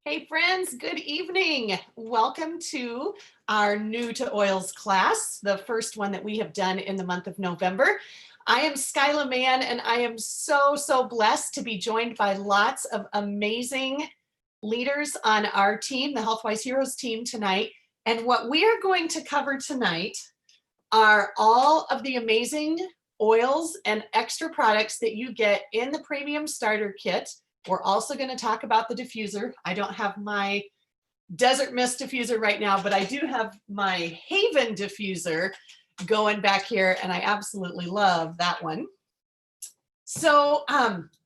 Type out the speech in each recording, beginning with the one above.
Hey friends, good evening. Welcome to our new to oils class, the first one that we have done in the month of November. I am Skyla Mann and I am so blessed to be joined by lots of amazing leaders on our team, the Healthwise Heroes team tonight. And what we are going to cover tonight are all of the amazing oils and extra products that you get in the premium starter kit. We're also going to talk about the diffuser. I don't have my Desert Mist diffuser right now, but I do have my Haven diffuser going back here, and I absolutely love that one. So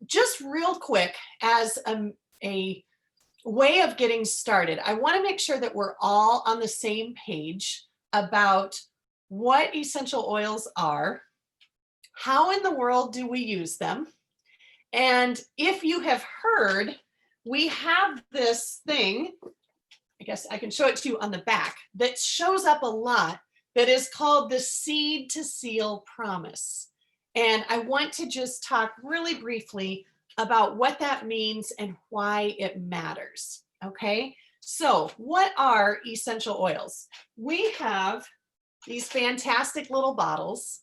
just real quick, as a way of getting started, I want to make sure that we're all on the same page about what essential oils are, how in the world do we use them, and if you have heard, we have this thing, I guess I can show it to you on the back, that shows up a lot that is called the Seed to Seal Promise. And I want to just talk really briefly about what that means and why it matters. Okay, so what are essential oils? We have these fantastic little bottles,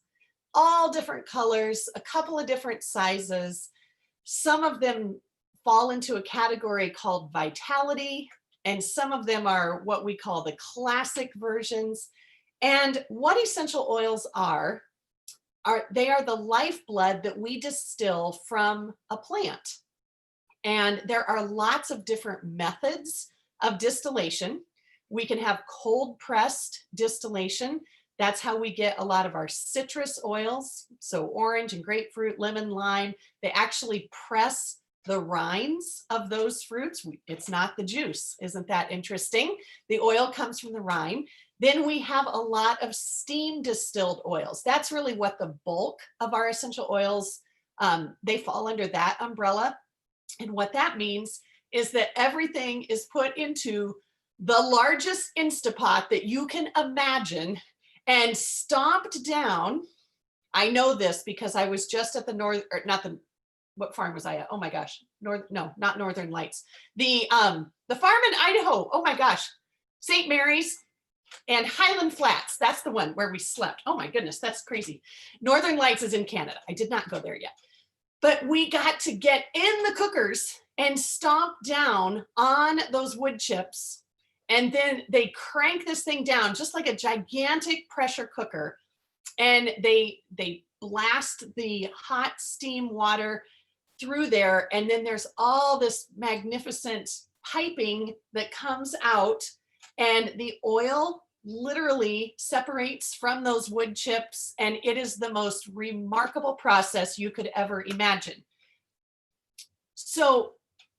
all different colors, a couple of different sizes. Some of them fall into a category called Vitality, and some of them are what we call the classic versions. And what essential oils are they are the lifeblood that we distill from a plant. And there are lots of different methods of distillation. We can have cold pressed distillation. That's how we get a lot of our citrus oils. So orange and grapefruit, lemon, lime, they actually press the rinds of those fruits. It's not the juice. Isn't that interesting? The oil comes from the rind. Then we have a lot of steam distilled oils. That's really what the bulk of our essential oils, they fall under that umbrella. And what that means is that everything is put into the largest Instapot that you can imagine and stomped down. I know this because I was just at the what farm was I at? Oh my gosh, not Northern Lights. The farm in Idaho. Oh my gosh, St. Mary's and Highland Flats. That's the one where we slept. Oh my goodness, that's crazy. Northern Lights is in Canada. I did not go there yet, but we got to get in the cookers and stomp down on those wood chips. And then they crank this thing down just like a gigantic pressure cooker. And they blast the hot steam water through there. And then there's all this magnificent piping that comes out. And the oil literally separates from those wood chips. And it is the most remarkable process you could ever imagine. So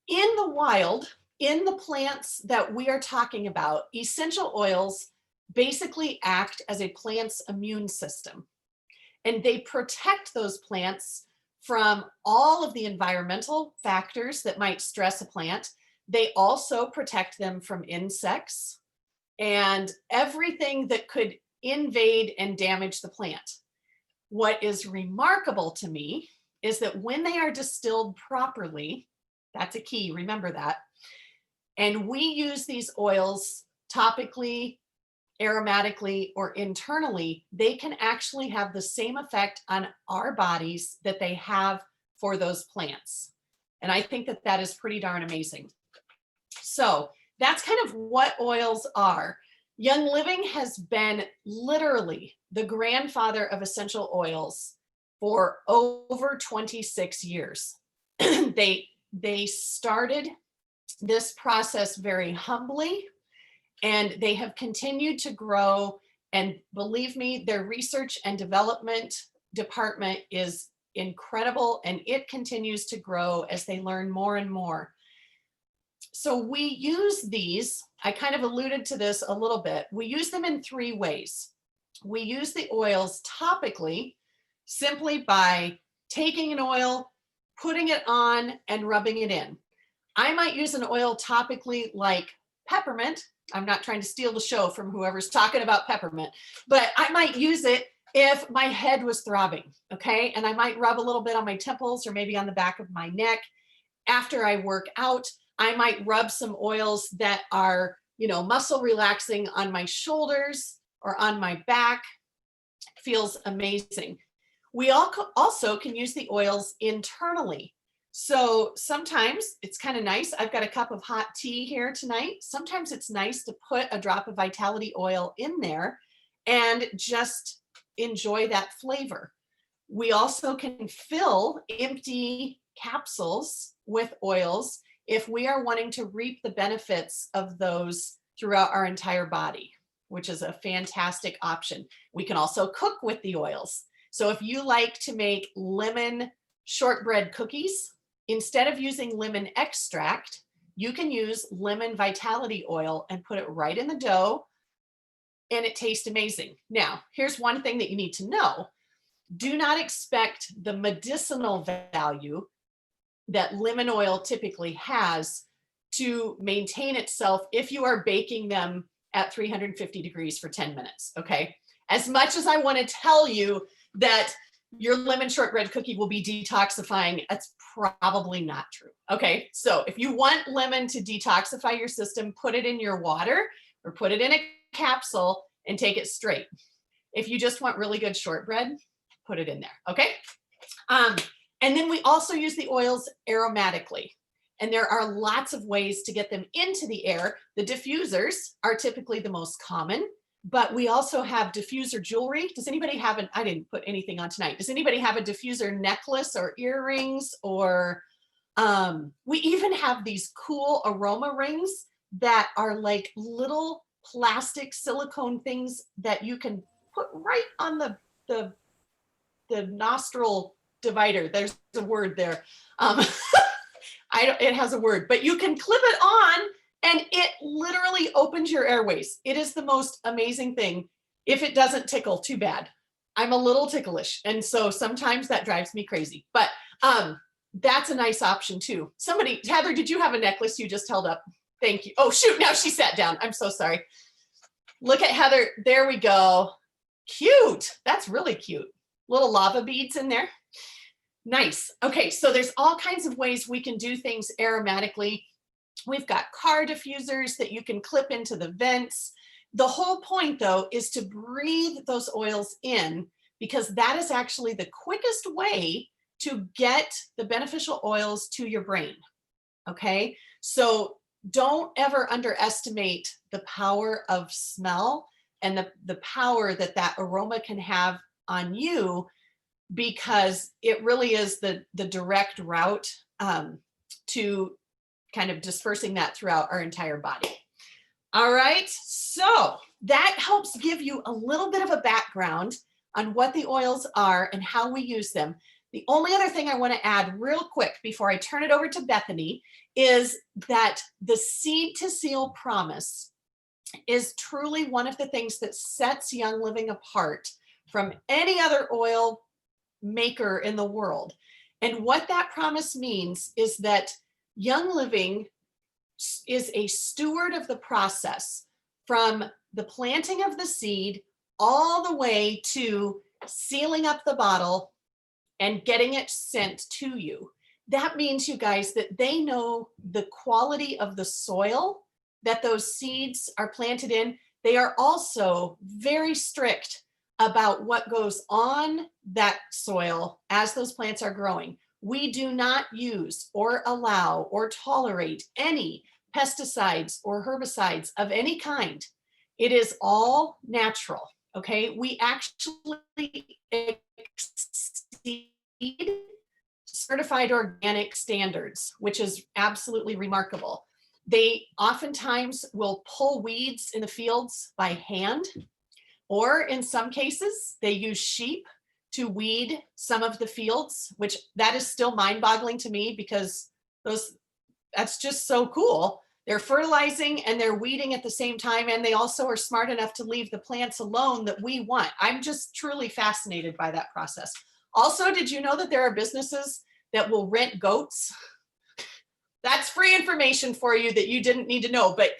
in the wild, in the plants that we are talking about, essential oils basically act as a plant's immune system, and they protect those plants from all of the environmental factors that might stress a plant. They also protect them from insects and everything that could invade and damage the plant. What is remarkable to me is that when they are distilled properly, that's a key, remember that, and we use these oils topically, aromatically, or internally, they can actually have the same effect on our bodies that they have for those plants. And I think that that is pretty darn amazing. So that's kind of what oils are. Young Living has been literally the grandfather of essential oils for over 26 years. They started this process very humbly, and they have continued to grow. And believe me, their research and development department is incredible, and it continues to grow as they learn more and more. So we use these, I kind of alluded to this a little bit. We use them in three ways. We use the oils topically, simply by taking an oil, putting it on, and rubbing it in. I might use an oil topically like peppermint. I'm not trying to steal the show from whoever's talking about peppermint, but I might use it if my head was throbbing, okay? And I might rub a little bit on my temples or maybe on the back of my neck after I work out. I might rub some oils that are, muscle relaxing on my shoulders or on my back. Feels amazing. We also can use the oils internally. So sometimes it's kind of nice. I've got a cup of hot tea here tonight. Sometimes it's nice to put a drop of vitality oil in there and just enjoy that flavor. We also can fill empty capsules with oils if we are wanting to reap the benefits of those throughout our entire body, which is a fantastic option. We can also cook with the oils. So if you like to make lemon shortbread cookies, instead of using lemon extract, you can use lemon vitality oil and put it right in the dough, and it tastes amazing. Now, here's one thing that you need to know. Do not expect the medicinal value that lemon oil typically has to maintain itself if you are baking them at 350 degrees for 10 minutes, okay? As much as I want to tell you that your lemon shortbread cookie will be detoxifying, that's probably not true, okay? So if you want lemon to detoxify your system, put it in your water or put it in a capsule and take it straight. If you just want really good shortbread, put it in there, okay? And then we also use the oils aromatically. And there are lots of ways to get them into the air. The diffusers are typically the most common, but we also have diffuser jewelry. Does anybody have I didn't put anything on tonight. Does anybody have a diffuser necklace or earrings? Or we even have these cool aroma rings that are like little plastic silicone things that you can put right on the nostril divider. There's a word there. It has a word, but you can clip it on and it literally opens your airways. It is the most amazing thing. If it doesn't tickle, too bad. I'm a little ticklish, and so sometimes that drives me crazy, but that's a nice option too. Heather, did you have a necklace you just held up? Thank you. Oh shoot, now she sat down. I'm so sorry. Look at Heather. There we go. Cute. That's really cute. Little lava beads in there. Nice. Okay, so there's all kinds of ways we can do things aromatically. We've got car diffusers that you can clip into the vents. The whole point, though, is to breathe those oils in, because that is actually the quickest way to get the beneficial oils to your brain. Okay, so don't ever underestimate the power of smell and the power that aroma can have on you, because it really is the direct route to kind of dispersing that throughout our entire body. All right, so that helps give you a little bit of a background on what the oils are and how we use them. The only other thing I want to add real quick before I turn it over to Bethany is that the seed to seal promise is truly one of the things that sets Young Living apart from any other oil maker in the world. And what that promise means is that Young Living is a steward of the process from the planting of the seed all the way to sealing up the bottle and getting it sent to you. That means, you guys, that they know the quality of the soil that those seeds are planted in. They are also very strict about what goes on that soil as those plants are growing. We do not use or allow or tolerate any pesticides or herbicides of any kind. It is all natural, okay? We actually exceed certified organic standards, which is absolutely remarkable. They oftentimes will pull weeds in the fields by hand, or in some cases, they use sheep to weed some of the fields, which that is still mind-boggling to me, because that's just so cool. They're fertilizing and they're weeding at the same time, and they also are smart enough to leave the plants alone that we want. I'm just truly fascinated by that process. Also, did you know that there are businesses that will rent goats? That's free information for you that you didn't need to know, but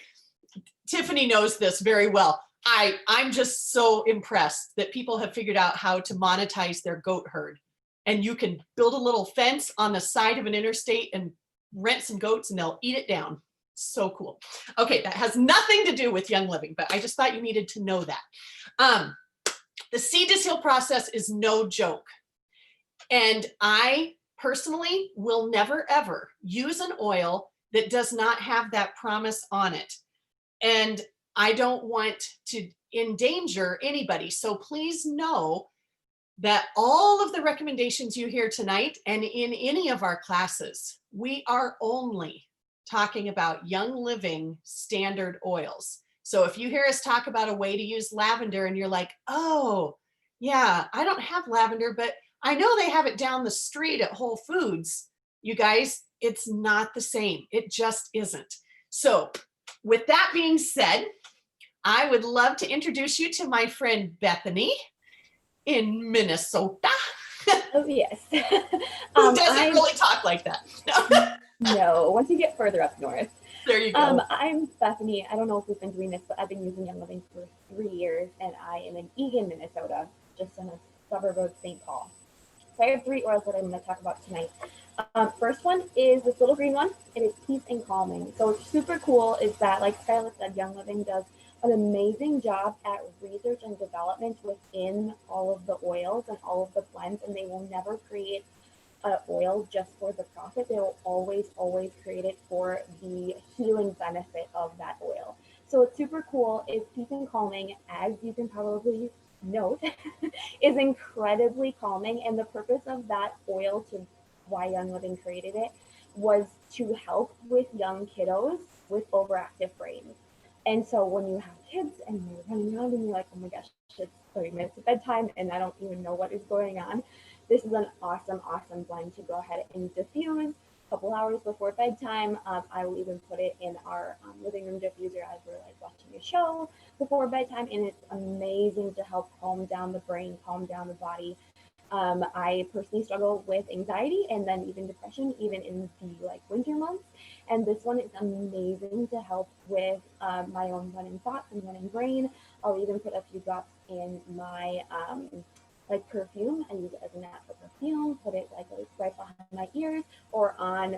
Tiffany knows this very well. I'm just so impressed that people have figured out how to monetize their goat herd. And you can build a little fence on the side of an interstate and rent some goats and they'll eat it down. So cool. Okay, that has nothing to do with Young Living, but I just thought you needed to know that. The seed to seal process is no joke. And I personally will never, ever use an oil that does not have that promise on it. And I don't want to endanger anybody. So please know that all of the recommendations you hear tonight and in any of our classes, we are only talking about Young Living standard oils. So if you hear us talk about a way to use lavender and you're like, oh, yeah, I don't have lavender, but I know they have it down the street at Whole Foods. You guys, it's not the same. It just isn't. So with that being said, I would love to introduce you to my friend Bethany in Minnesota. Oh, yes. Who doesn't really talk like that? No, once you get further up north. There you go. I'm Bethany. I don't know if we've been doing this, but I've been using Young Living for 3 years, and I am in Eagan, Minnesota, just in a suburb of St. Paul. So I have 3 oils that I'm going to talk about tonight. First one is this little green one. It is Peace and Calming. So what's super cool is that, like Skyla said, Young Living does an amazing job at research and development within all of the oils and all of the blends, and they will never create an oil just for the profit. They will always create it for the healing benefit of that oil. So what's super cool is Peace and Calming, as you can probably note, is incredibly calming, and the purpose of that oil, to why Young Living created it, was to help with young kiddos with overactive brains. And so when you have kids and you're running around and you're like, oh my gosh, it's 30 minutes of bedtime and I don't even know what is going on, this is an awesome blend to go ahead and diffuse a couple hours before bedtime. I will even put it in our living room diffuser as we're like watching a show before bedtime, and it's amazing to help calm down the brain, calm down the body. I personally struggle with anxiety and then even depression, even in the winter months. And this one is amazing to help with my own running thoughts and running brain. I'll even put a few drops in my perfume. I use it as a natural perfume, put it right behind my ears or on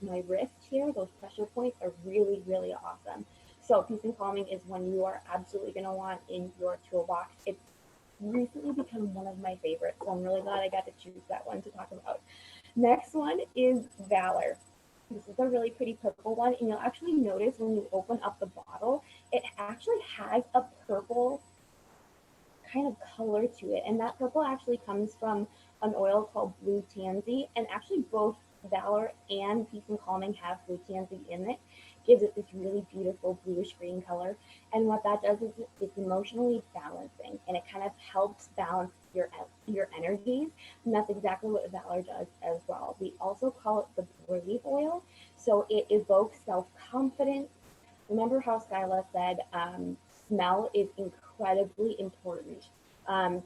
my wrist here. Those pressure points are really, really awesome. So Peace and Calming is one you are absolutely going to want in your toolbox. It's recently become one of my favorites, so I'm really glad I got to choose that one to talk about. Next one is Valor. This is a really pretty purple one, and you'll actually notice when you open up the bottle, it actually has a purple kind of color to it, and that purple actually comes from an oil called Blue Tansy, and actually both Valor and Peace and Calming have Blue Tansy in it. Gives it this really beautiful bluish green color, and what that does is it's emotionally balancing, and it kind of helps balance your energies, and that's exactly what Valor does as well. We also call it the Brave oil, so it evokes self-confidence. Remember how Skyla said smell is incredibly important,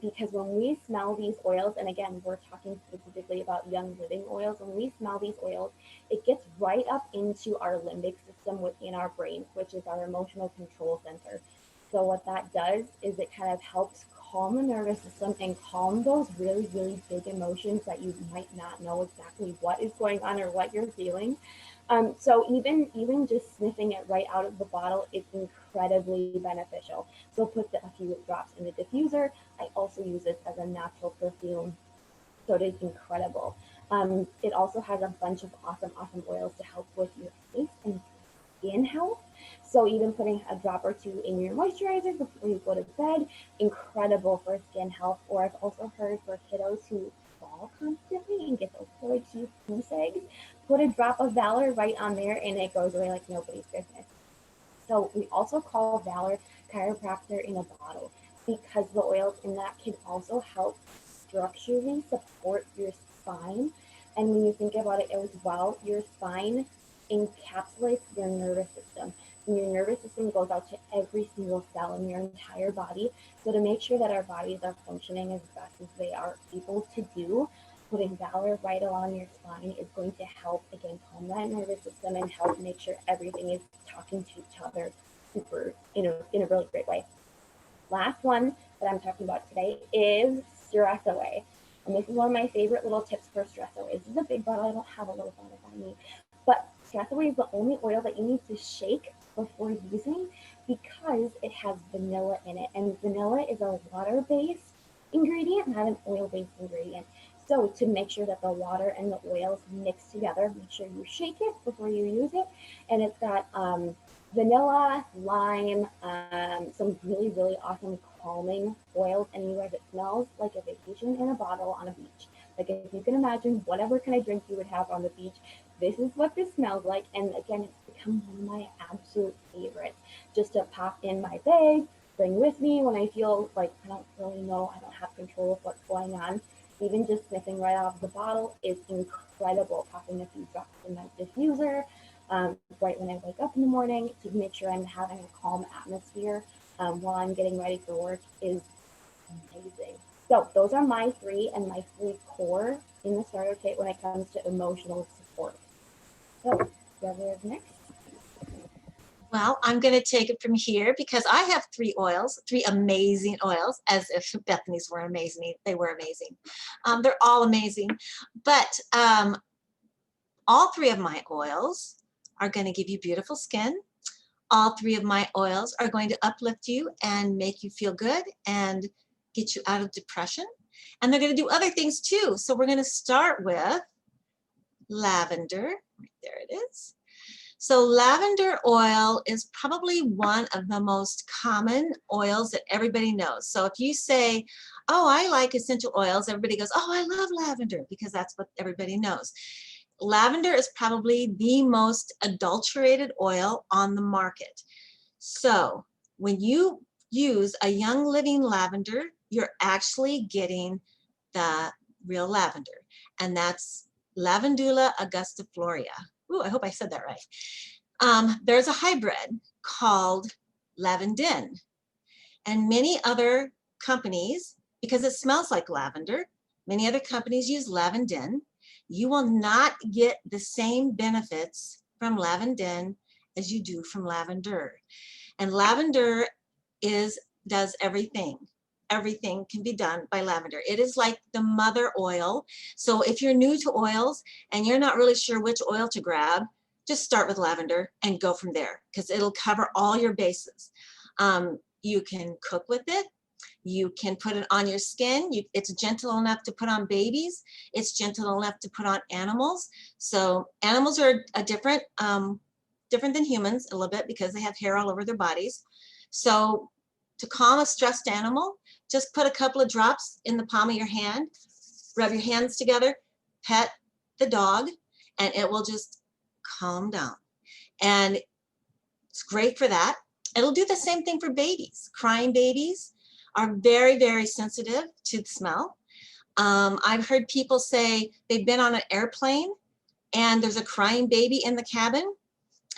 because when we smell these oils, and again, we're talking specifically about Young Living oils, when we smell these oils, it gets right up into our limbic system within our brain, which is our emotional control center. So what that does is it kind of helps calm the nervous system and calm those really, really big emotions that you might not know exactly what is going on or what you're feeling. So even just sniffing it right out of the bottle is incredibly beneficial. So put a few drops in the diffuser. I also use it as a natural perfume, so it is incredible. It also has a bunch of awesome oils to help with your face and skin health. So even putting a drop or two in your moisturizer before you go to bed, incredible for skin health. Or I've also heard for kiddos who fall constantly and get those really cute goose eggs, put a drop of Valor right on there and it goes away like nobody's business. So we also call Valor chiropractor in a bottle, because the oils in that can also help structurally support your spine. And when you think about it as well, your spine encapsulates your nervous system. And your nervous system goes out to every single cell in your entire body. So to make sure that our bodies are functioning as best as they are able to do, putting Valor right along your spine is going to help, again, calm that nervous system and help make sure everything is talking to each other super in a really great way. Last one that I'm talking about today is Stress Away. And this is one of my favorite little tips for stress away. This is a big bottle. I don't have a little bottle by me. But castor is the only oil that you need to shake before using because it has vanilla in it. And vanilla is a water-based ingredient, not an oil-based ingredient. So to make sure that the water and the oils mix together, make sure you shake it before you use it. And it's got vanilla, lime, some really, really awesome calming oils, and you guys, it smells like a vacation in a bottle on a beach. Like if you can imagine whatever kind of drink you would have on the beach, this is what this smells like. And again, it's become one of my absolute favorites. Just to pop in my bag, bring with me when I feel like I don't really know, I don't have control of what's going on. Even just sniffing right out of the bottle is incredible. Popping a few drops in my diffuser right when I wake up in the morning to make sure I'm having a calm atmosphere while I'm getting ready for work is amazing. So those are my three and my three core in the starter kit when it comes to emotional support. So whoever is next. Well, I'm going to take it from here because I have three oils, three amazing oils, as if Bethany's were amazing. They were amazing. They're all amazing. But all three of my oils are going to give you beautiful skin. All three of my oils are going to uplift you and make you feel good and get you out of depression. And they're going to do other things too. So we're going to start with lavender. There it is. So lavender oil is probably one of the most common oils that everybody knows. So if you say, oh, I like essential oils, everybody goes, oh, I love lavender, because that's what everybody knows. Lavender is probably the most adulterated oil on the market. So when you use a Young Living lavender, you're actually getting the real lavender, and that's Lavandula angustiflorea. Ooh, I hope I said that right. There's a hybrid called Lavandin, and many other companies, because it smells like lavender, many other companies use Lavandin. You will not get the same benefits from Lavandin as you do from lavender. And lavender does everything. Everything can be done by lavender. It is like the mother oil. So if you're new to oils and you're not really sure which oil to grab, just start with lavender and go from there, because it'll cover all your bases. You can cook with it. You can put it on your skin. It's gentle enough to put on babies. It's gentle enough to put on animals. So animals are different than humans a little bit because they have hair all over their bodies. So to calm a stressed animal, just put a couple of drops in the palm of your hand, rub your hands together, pet the dog, and it will just calm down. And it's great for that. It'll do the same thing for babies. Crying babies are very, very sensitive to the smell. I've heard people say they've been on an airplane and there's a crying baby in the cabin,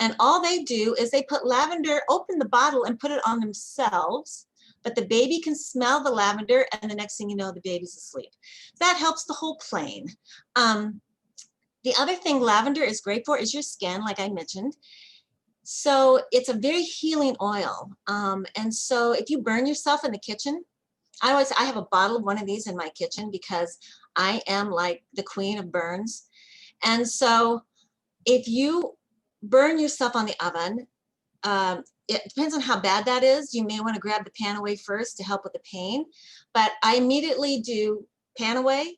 and all they do is they put lavender, open the bottle and put it on themselves, but the baby can smell the lavender, and the next thing you know, the baby's asleep. That helps the whole plane. The other thing lavender is great for is your skin, like I mentioned. So it's a very healing oil. And so if you burn yourself in the kitchen, I have a bottle of one of these in my kitchen because I am like the queen of burns. And so if you burn yourself on the oven, it depends on how bad that is. You may want to grab the pan away first to help with the pain. But I immediately do pan away,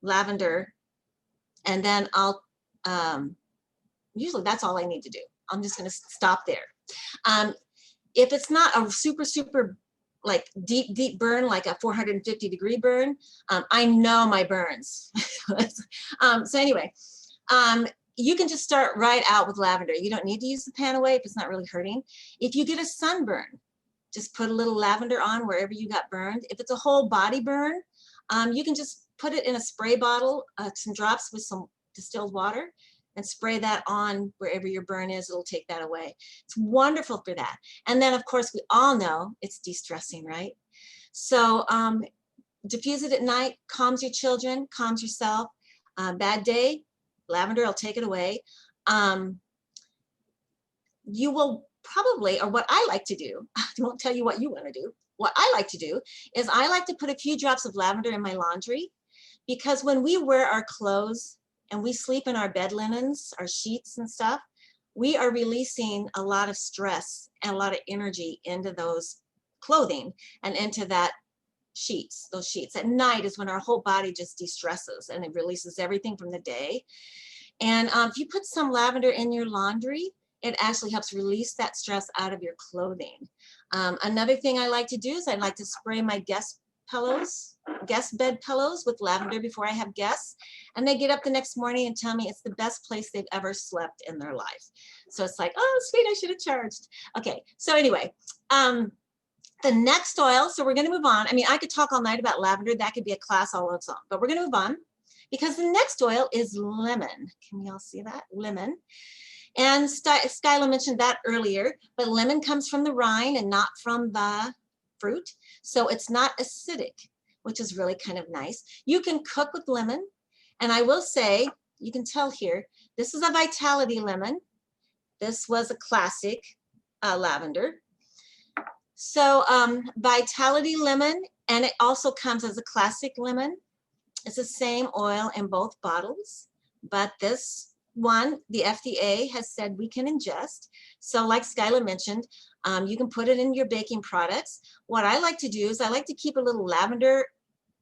lavender, and then I'll, usually that's all I need to do. I'm just going to stop there. If it's not a super, super like deep burn, like a 450-degree burn, I know my burns. So anyway, you can just start right out with lavender. You don't need to use the pan away if it's not really hurting. If you get a sunburn, just put a little lavender on wherever you got burned. If it's a whole body burn, you can just put it in a spray bottle, some drops with some distilled water, and spray that on wherever your burn is. It'll take that away. It's wonderful for that. And then of course we all know it's de-stressing, right? So diffuse it at night, calms your children, calms yourself. Bad day, lavender will take it away. You will probably, or what I like to do, I won't tell you what you want to do. What I like to do is I like to put a few drops of lavender in my laundry, because when we wear our clothes and we sleep in our bed linens, our sheets and stuff, we are releasing a lot of stress and a lot of energy into those clothing and into that sheets, those sheets. At night is when our whole body just de-stresses and it releases everything from the day. And if you put some lavender in your laundry, it actually helps release that stress out of your clothing. Another thing I like to do is I like to spray my guest bed pillows with lavender before I have guests. And they get up the next morning and tell me it's the best place they've ever slept in their life. So it's like, oh, sweet, I should have charged. Okay, so anyway, the next oil, so we're going to move on. I mean, I could talk all night about lavender. That could be a class all on its own, but we're going to move on because the next oil is lemon. Can y'all see that? Lemon. And Skyla mentioned that earlier, but lemon comes from the rind and not from the fruit. So it's not acidic, which is really kind of nice. You can cook with lemon. And I will say, you can tell here, this is a Vitality lemon. This was a classic lavender. So Vitality lemon, and it also comes as a classic lemon. It's the same oil in both bottles, but this one, the FDA has said we can ingest. So like Skyla mentioned, you can put it in your baking products. What I like to do is I like to keep a little lavender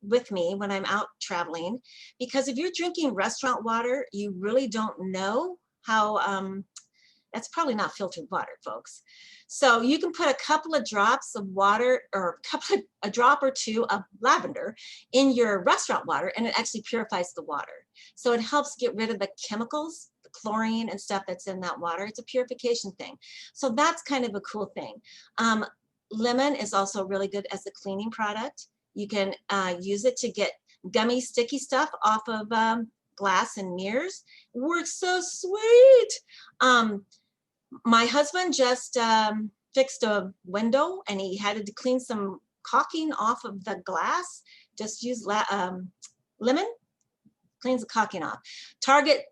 with me when I'm out traveling, because if you're drinking restaurant water, you really don't know how, that's probably not filtered water, folks. So you can put a couple of drops of water or a drop or two of lavender in your restaurant water, and it actually purifies the water. So it helps get rid of the chemicals, the chlorine and stuff that's in that water. It's a purification thing. So that's kind of a cool thing. Lemon is also really good as a cleaning product. You can use it to get gummy, sticky stuff off of glass and mirrors. It works so sweet. My husband just fixed a window and he had to clean some caulking off of the glass. Just use lemon, cleans the caulking off. Target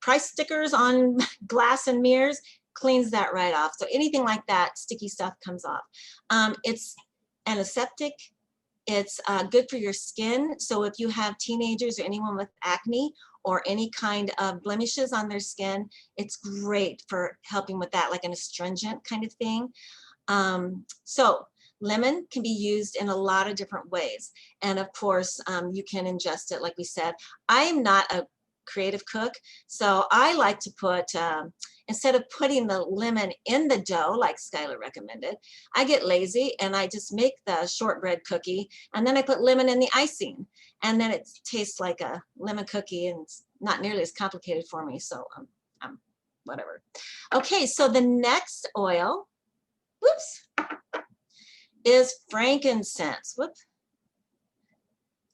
price stickers on glass and mirrors, cleans that right off. So anything like that, sticky stuff comes off. It's antiseptic. It's good for your skin. So if you have teenagers or anyone with acne or any kind of blemishes on their skin, it's great for helping with that, like an astringent kind of thing. So lemon can be used in a lot of different ways. And of course, you can ingest it, like we said. I am not a creative cook, so I like to put, instead of putting the lemon in the dough, like Skylar recommended, I get lazy and I just make the shortbread cookie, and then I put lemon in the icing, and then it tastes like a lemon cookie, and it's not nearly as complicated for me, so whatever. Okay, so the next oil, whoops, is frankincense. Whoops.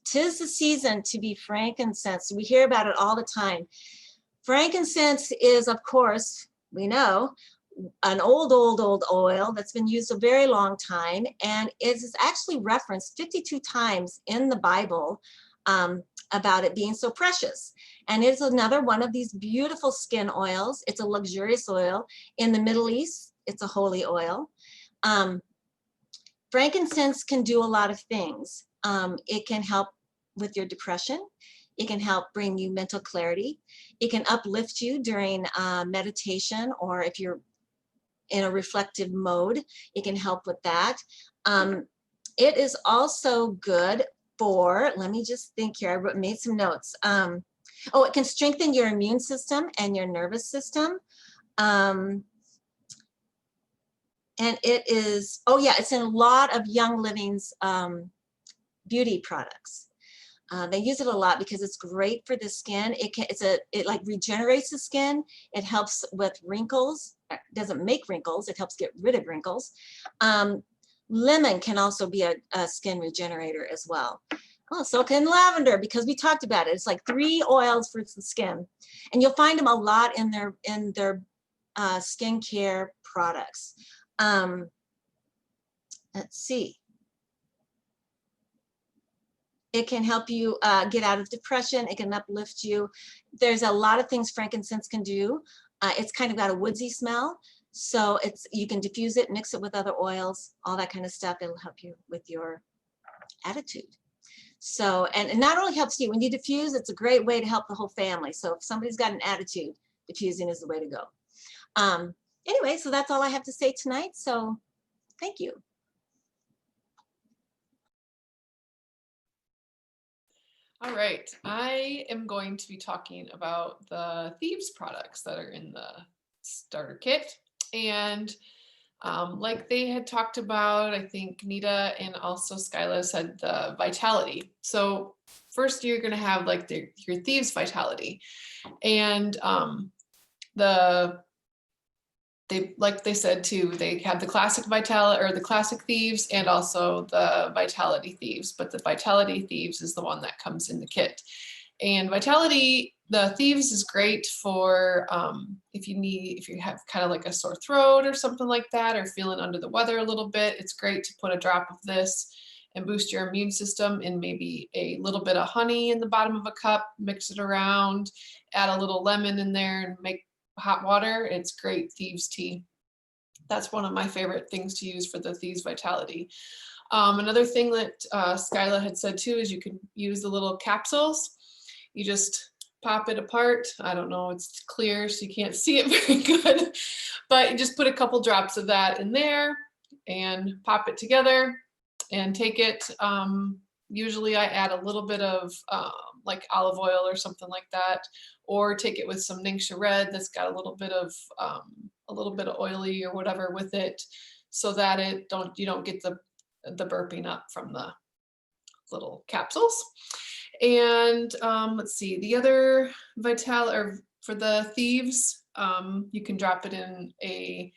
'Tis the season to be frankincense. We hear about it all the time. Frankincense is, of course, we know, an old oil that's been used a very long time, and it is actually referenced 52 times in the Bible about it being so precious. And it's another one of these beautiful skin oils. It's a luxurious oil. In the Middle East, it's a holy oil. Frankincense can do a lot of things. It can help with your depression. It can help bring you mental clarity. It can uplift you during meditation, or if you're in a reflective mode, it can help with that. It is also good for, let me just think here, I made some notes. Oh, it can strengthen your immune system and your nervous system. And it is, oh yeah, it's in a lot of Young Living's beauty products. They use it a lot because it's great for the skin. It like regenerates the skin. It helps with wrinkles. It doesn't make wrinkles. It helps get rid of wrinkles. Lemon can also be a skin regenerator as well. Oh, so can lavender, because we talked about it. It's like 3 oils for the skin, and you'll find them a lot in their skincare products. Let's see. It can help you get out of depression. It can uplift you. There's a lot of things frankincense can do. It's kind of got a woodsy smell. So you can diffuse it, mix it with other oils, all that kind of stuff. It'll help you with your attitude. So, and it not only helps you, when you diffuse, it's a great way to help the whole family. So if somebody's got an attitude, diffusing is the way to go. Anyway, so that's all I have to say tonight. So thank you. All right, I am going to be talking about the Thieves products that are in the starter kit. And like they had talked about, I think Nita and also Skyla said the Vitality. So first you're gonna have like your Thieves Vitality. And like they said too, they have the classic Vitality or the classic Thieves and also the Vitality Thieves, but the Vitality Thieves is the one that comes in the kit. And Vitality, the Thieves is great for if you have kind of like a sore throat or something like that, or feeling under the weather a little bit. It's great to put a drop of this and boost your immune system, and maybe a little bit of honey in the bottom of a cup, mix it around, add a little lemon in there and make hot water. It's great Thieves tea. That's one of my favorite things to use for the Thieves Vitality. Another thing that Skyla had said too is you can use the little capsules. You just pop it apart. I don't know, it's clear so you can't see it very good, but you just put a couple drops of that in there and pop it together and take it. Usually I add a little bit of like olive oil or something like that, or take it with some Ningxia Red that's got a little bit of oily or whatever with it, so that you don't get the burping up from the little capsules. And let's see, the other for the Thieves, you can drop it in a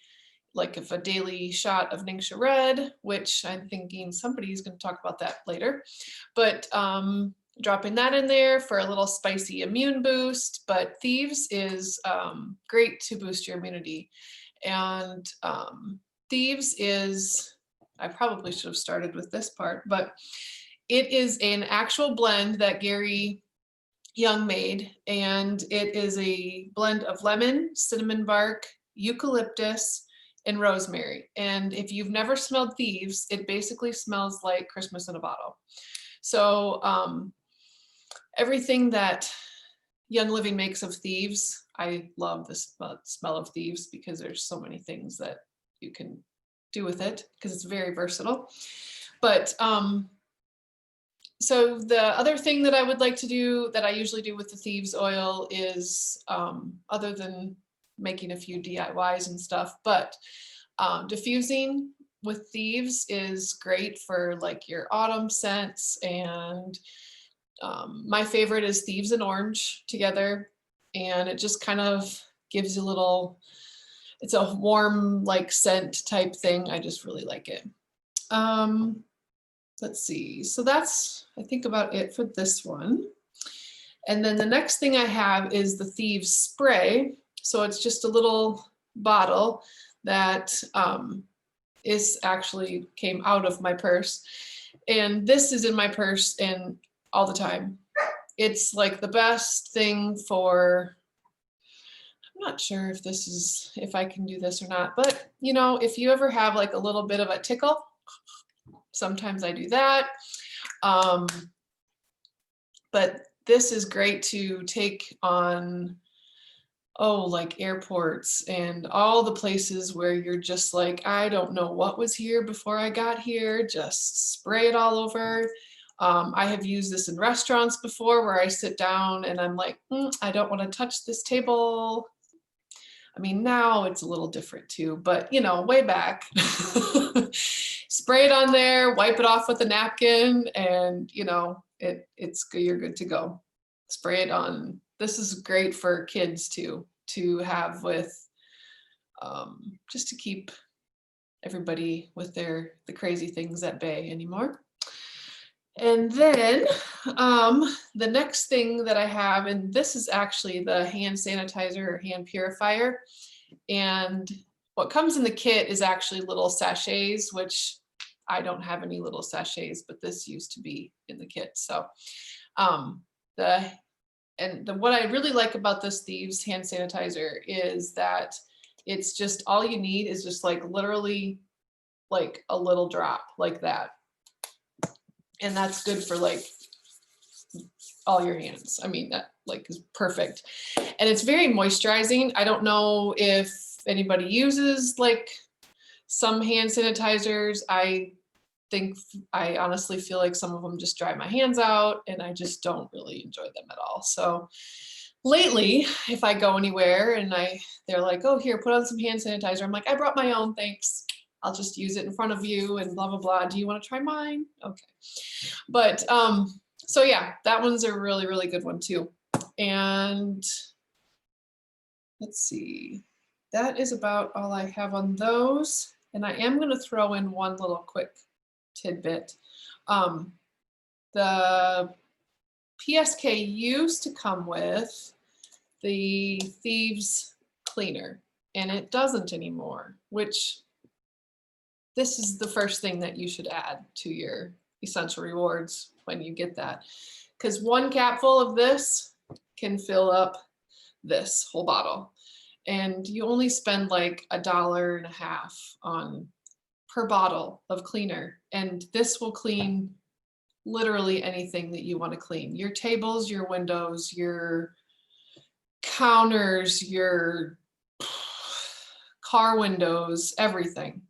daily shot of Ningxia Red, which I'm thinking somebody's going to talk about that later. But dropping that in there for a little spicy immune boost. But Thieves is great to boost your immunity. And Thieves is, I probably should have started with this part, but it is an actual blend that Gary Young made. And it is a blend of lemon, cinnamon bark, eucalyptus, and rosemary. And if you've never smelled Thieves, it basically smells like Christmas in a bottle. So everything that Young Living makes of Thieves, I love the smell of Thieves because there's so many things that you can do with it because it's very versatile. But so the other thing that I would like to do that I usually do with the Thieves oil is other than making a few DIYs and stuff, but diffusing with Thieves is great for like your autumn scents. And my favorite is Thieves and Orange together, and it just kind of gives you a little, it's a warm like scent type thing. I just really like it. Let's see, so that's I think about it for this one. And then the next thing I have is the Thieves Spray. So it's just a little bottle that is actually came out of my purse. And this is in my purse and all the time. It's like the best thing for, I'm not sure if I can do this or not, but you know, if you ever have like a little bit of a tickle, sometimes I do that. But this is great to take on, like airports and all the places where you're just like, I don't know what was here before I got here, just spray it all over. I have used this in restaurants before where I sit down and I'm like, I don't want to touch this table. I mean, now it's a little different too, but you know, way back, spray it on there, wipe it off with a napkin, and you know, you're good to go. Spray it on. This is great for kids too, to have with, just to keep everybody with the crazy things at bay anymore. And then the next thing that I have, and this is actually the hand sanitizer or hand purifier. And what comes in the kit is actually little sachets, which I don't have any little sachets, but this used to be in the kit. So what I really like about this Thieves hand sanitizer is that it's just, all you need is just like literally like a little drop like that. And that's good for like all your hands. I mean, that like is perfect. And it's very moisturizing. I don't know if anybody uses like some hand sanitizers. I honestly feel like some of them just dry my hands out and I just don't really enjoy them at all. So lately, if I go anywhere and they're like, oh, here, put on some hand sanitizer. I'm like, I brought my own, thanks. I'll just use it in front of you and blah, blah, blah. Do you want to try mine? Okay. But so yeah, that one's a really, really good one too. And let's see, that is about all I have on those. And I am going to throw in one little quick tidbit. The PSK used to come with the Thieves Cleaner, and it doesn't anymore, which this is the first thing that you should add to your essential rewards when you get that. Because one capful of this can fill up this whole bottle. And you only spend like $1.50 on per bottle of cleaner. And this will clean literally anything that you want to clean. Your tables, your windows, your counters, your car windows, everything.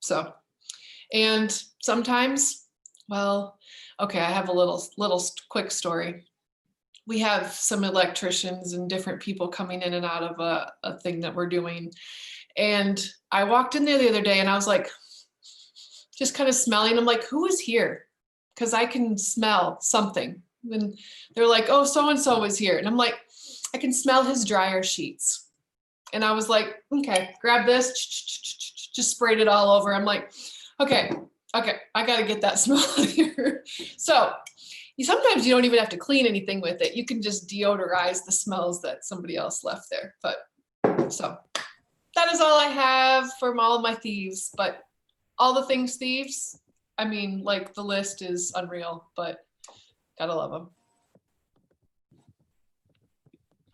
So, and sometimes, well, okay, I have a little quick story. We have some electricians and different people coming in and out of a thing that we're doing. And I walked in there the other day and I was like, just kind of smelling. I'm like, who is here? Because I can smell something. And they're like, oh, so-and-so is here. And I'm like, I can smell his dryer sheets. And I was like, okay, grab this, just sprayed it all over. I'm like, okay, I got to get that smell out of here. So sometimes you don't even have to clean anything with it. You can just deodorize the smells that somebody else left there. But so that is all I have from all of my thieves. But all the things thieves, I mean, like the list is unreal, but gotta love them.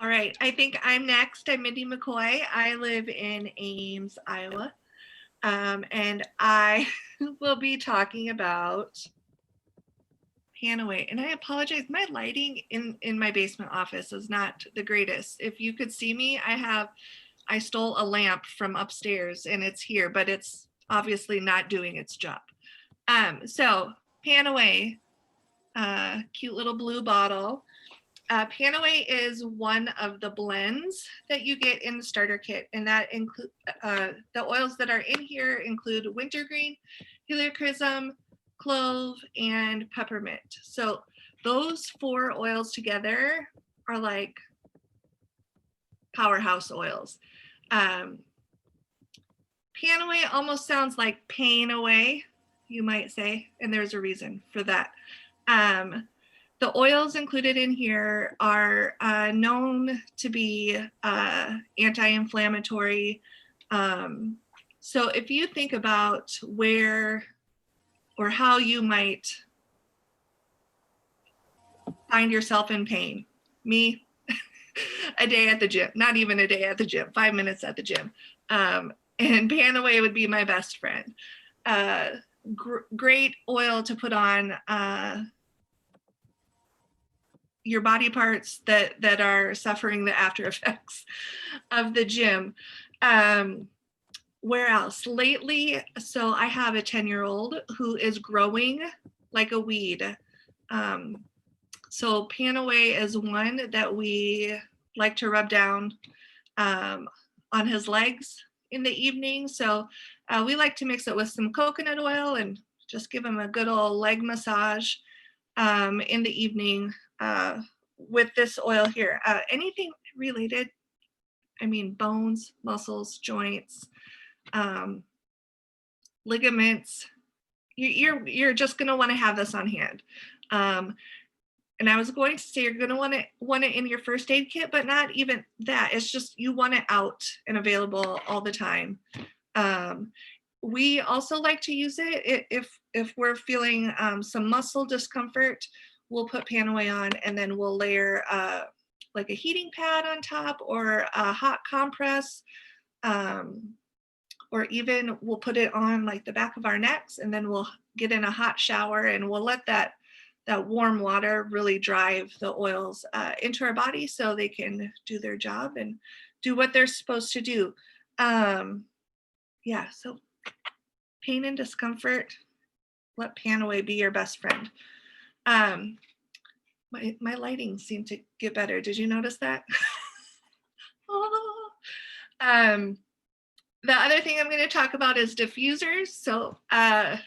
All right, I think I'm next. I'm Mindy McCoy. I live in Ames, Iowa. And I will be talking about Panaway. And I apologize, my lighting in my basement office is not the greatest. If you could see me, I stole a lamp from upstairs and it's here, but it's obviously not doing its job. So Panaway, cute little blue bottle. Panaway is one of the blends that you get in the starter kit, and that include the oils that are in here include wintergreen, heliochrysum, clove, and peppermint. So those 4 oils together are like powerhouse oils. Panaway almost sounds like pain away, you might say, and there's a reason for that. The oils included in here are known to be anti-inflammatory. So if you think about where or how you might find yourself in pain, me, a day at the gym, not even a day at the gym, 5 minutes at the gym. And Panaway would be my best friend. Great oil to put on your body parts that are suffering the after effects of the gym. Where else? Lately, so I have a 10-year-old who is growing like a weed. So Panaway is one that we like to rub down on his legs in the evening. So we like to mix it with some coconut oil and just give him a good old leg massage in the evening with this oil here. Anything related, I mean, bones, muscles, joints, ligaments, you're just going to want to have this on hand. And I was going to say you're going to want it in your first aid kit, but not even that. It's just you want it out and available all the time. We also like to use it if we're feeling some muscle discomfort. We'll put Panaway on and then we'll layer like a heating pad on top or a hot compress, or even we'll put it on like the back of our necks and then we'll get in a hot shower and we'll let that that warm water really drive the oils into our body so they can do their job and do what they're supposed to do. Yeah, so pain and discomfort, let pan away be your best friend. My lighting seemed to get better. Did you notice that? Oh. The other thing I'm going to talk about is diffusers. So I'm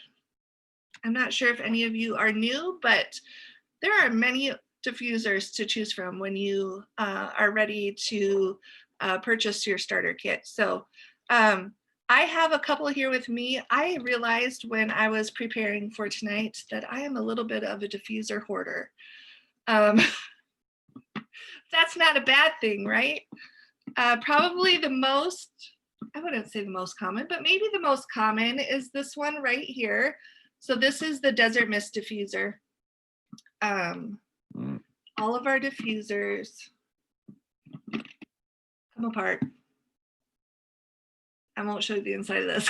not sure if any of you are new, but there are many diffusers to choose from when you are ready to purchase your starter kit. So I have a couple here with me. I realized when I was preparing for tonight that I am a little bit of a diffuser hoarder. That's not a bad thing, right? Probably the most, I wouldn't say the most common, but maybe the most common is this one right here. So this is the Desert Mist diffuser. All of our diffusers come apart. I won't show you the inside of this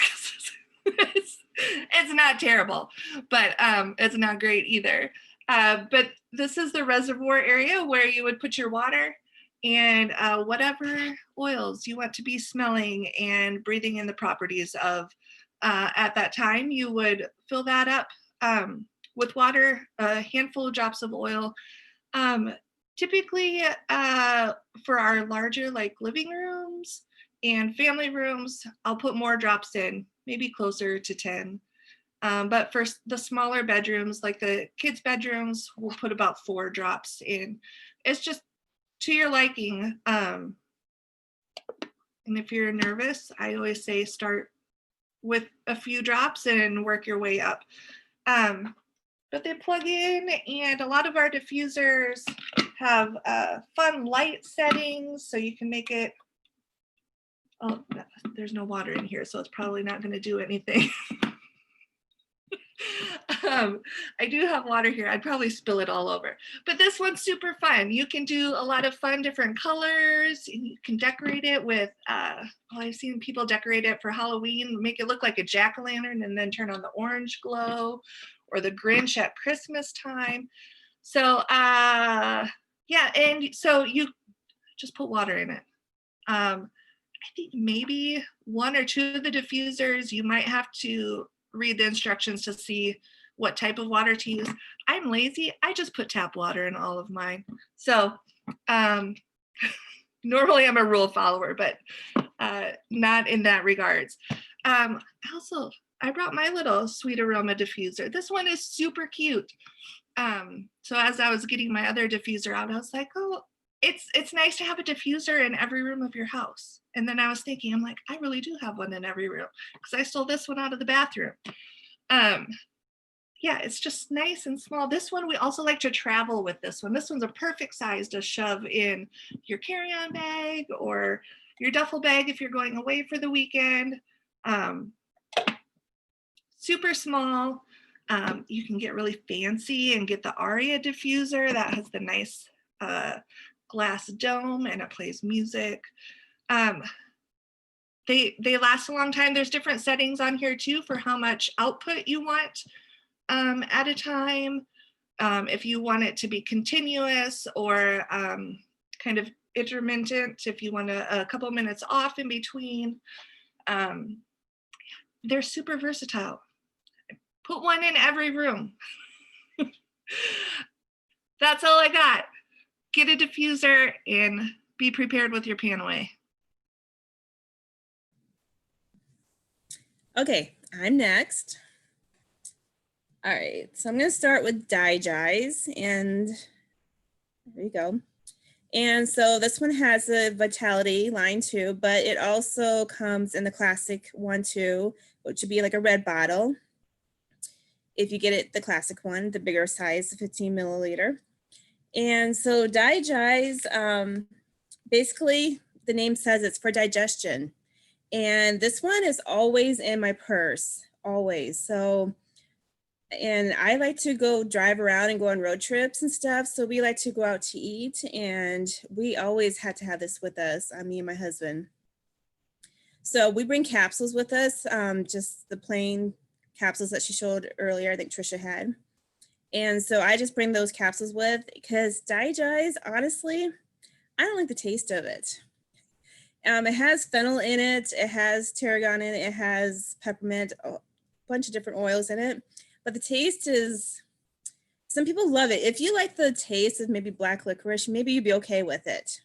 because it's not terrible, but it's not great either. But this is the reservoir area where you would put your water and whatever oils you want to be smelling and breathing in the properties of at that time. You would fill that up with water, a handful of drops of oil. Typically for our larger like living rooms and family rooms, I'll put more drops in, maybe closer to 10. But for the smaller bedrooms, like the kids' bedrooms, we'll put about 4 drops in. It's just to your liking. And if you're nervous, I always say start with a few drops and work your way up. But they plug in, and a lot of our diffusers have fun light settings, so you can make it, oh, there's no water in here, so it's probably not going to do anything. I do have water here. I'd probably spill it all over. But this one's super fun. You can do a lot of fun different colors. And you can decorate it with, I've seen people decorate it for Halloween, make it look like a jack-o'-lantern and then turn on the orange glow, or the Grinch at Christmas time. So yeah, and so you just put water in it. I think maybe 1 or 2 of the diffusers, you might have to read the instructions to see what type of water to use. I'm lazy. I just put tap water in all of mine. So normally I'm a rule follower, but not in that regards. I brought my little Sweet Aroma diffuser. This one is super cute. So as I was getting my other diffuser out, I was like, oh, it's nice to have a diffuser in every room of your house. And then I was thinking, I'm like, I really do have one in every room because I stole this one out of the bathroom. Yeah, it's just nice and small. This one, we also like to travel with this one. This one's a perfect size to shove in your carry-on bag or your duffel bag if you're going away for the weekend. Super small. You can get really fancy and get the Aria diffuser that has the nice glass dome and it plays music. They last a long time. There's different settings on here too for how much output you want at a time. If you want it to be continuous or kind of intermittent, if you want a couple minutes off in between. They're super versatile. Put one in every room. That's all I got. Get a diffuser and be prepared with your pan away. Okay, I'm next. All right, so I'm going to start with Digize, and there you go. And so this one has a Vitality line too, but it also comes in the classic one too, which would be like a red bottle. If you get it, the classic one, the bigger size, 15 milliliter. And so Digize, basically the name says it's for digestion. And this one is always in my purse, always. So, and I like to go drive around and go on road trips and stuff. So we like to go out to eat, and we always had to have this with us, me and my husband. So we bring capsules with us, just the plain capsules that she showed earlier, I think Trisha had. And so I just bring those capsules with, because Digize, honestly, I don't like the taste of it. It has fennel in it, it has tarragon in it, it has peppermint, a bunch of different oils in it, but the taste is, some people love it. If you like the taste of maybe black licorice, maybe you'd be okay with it.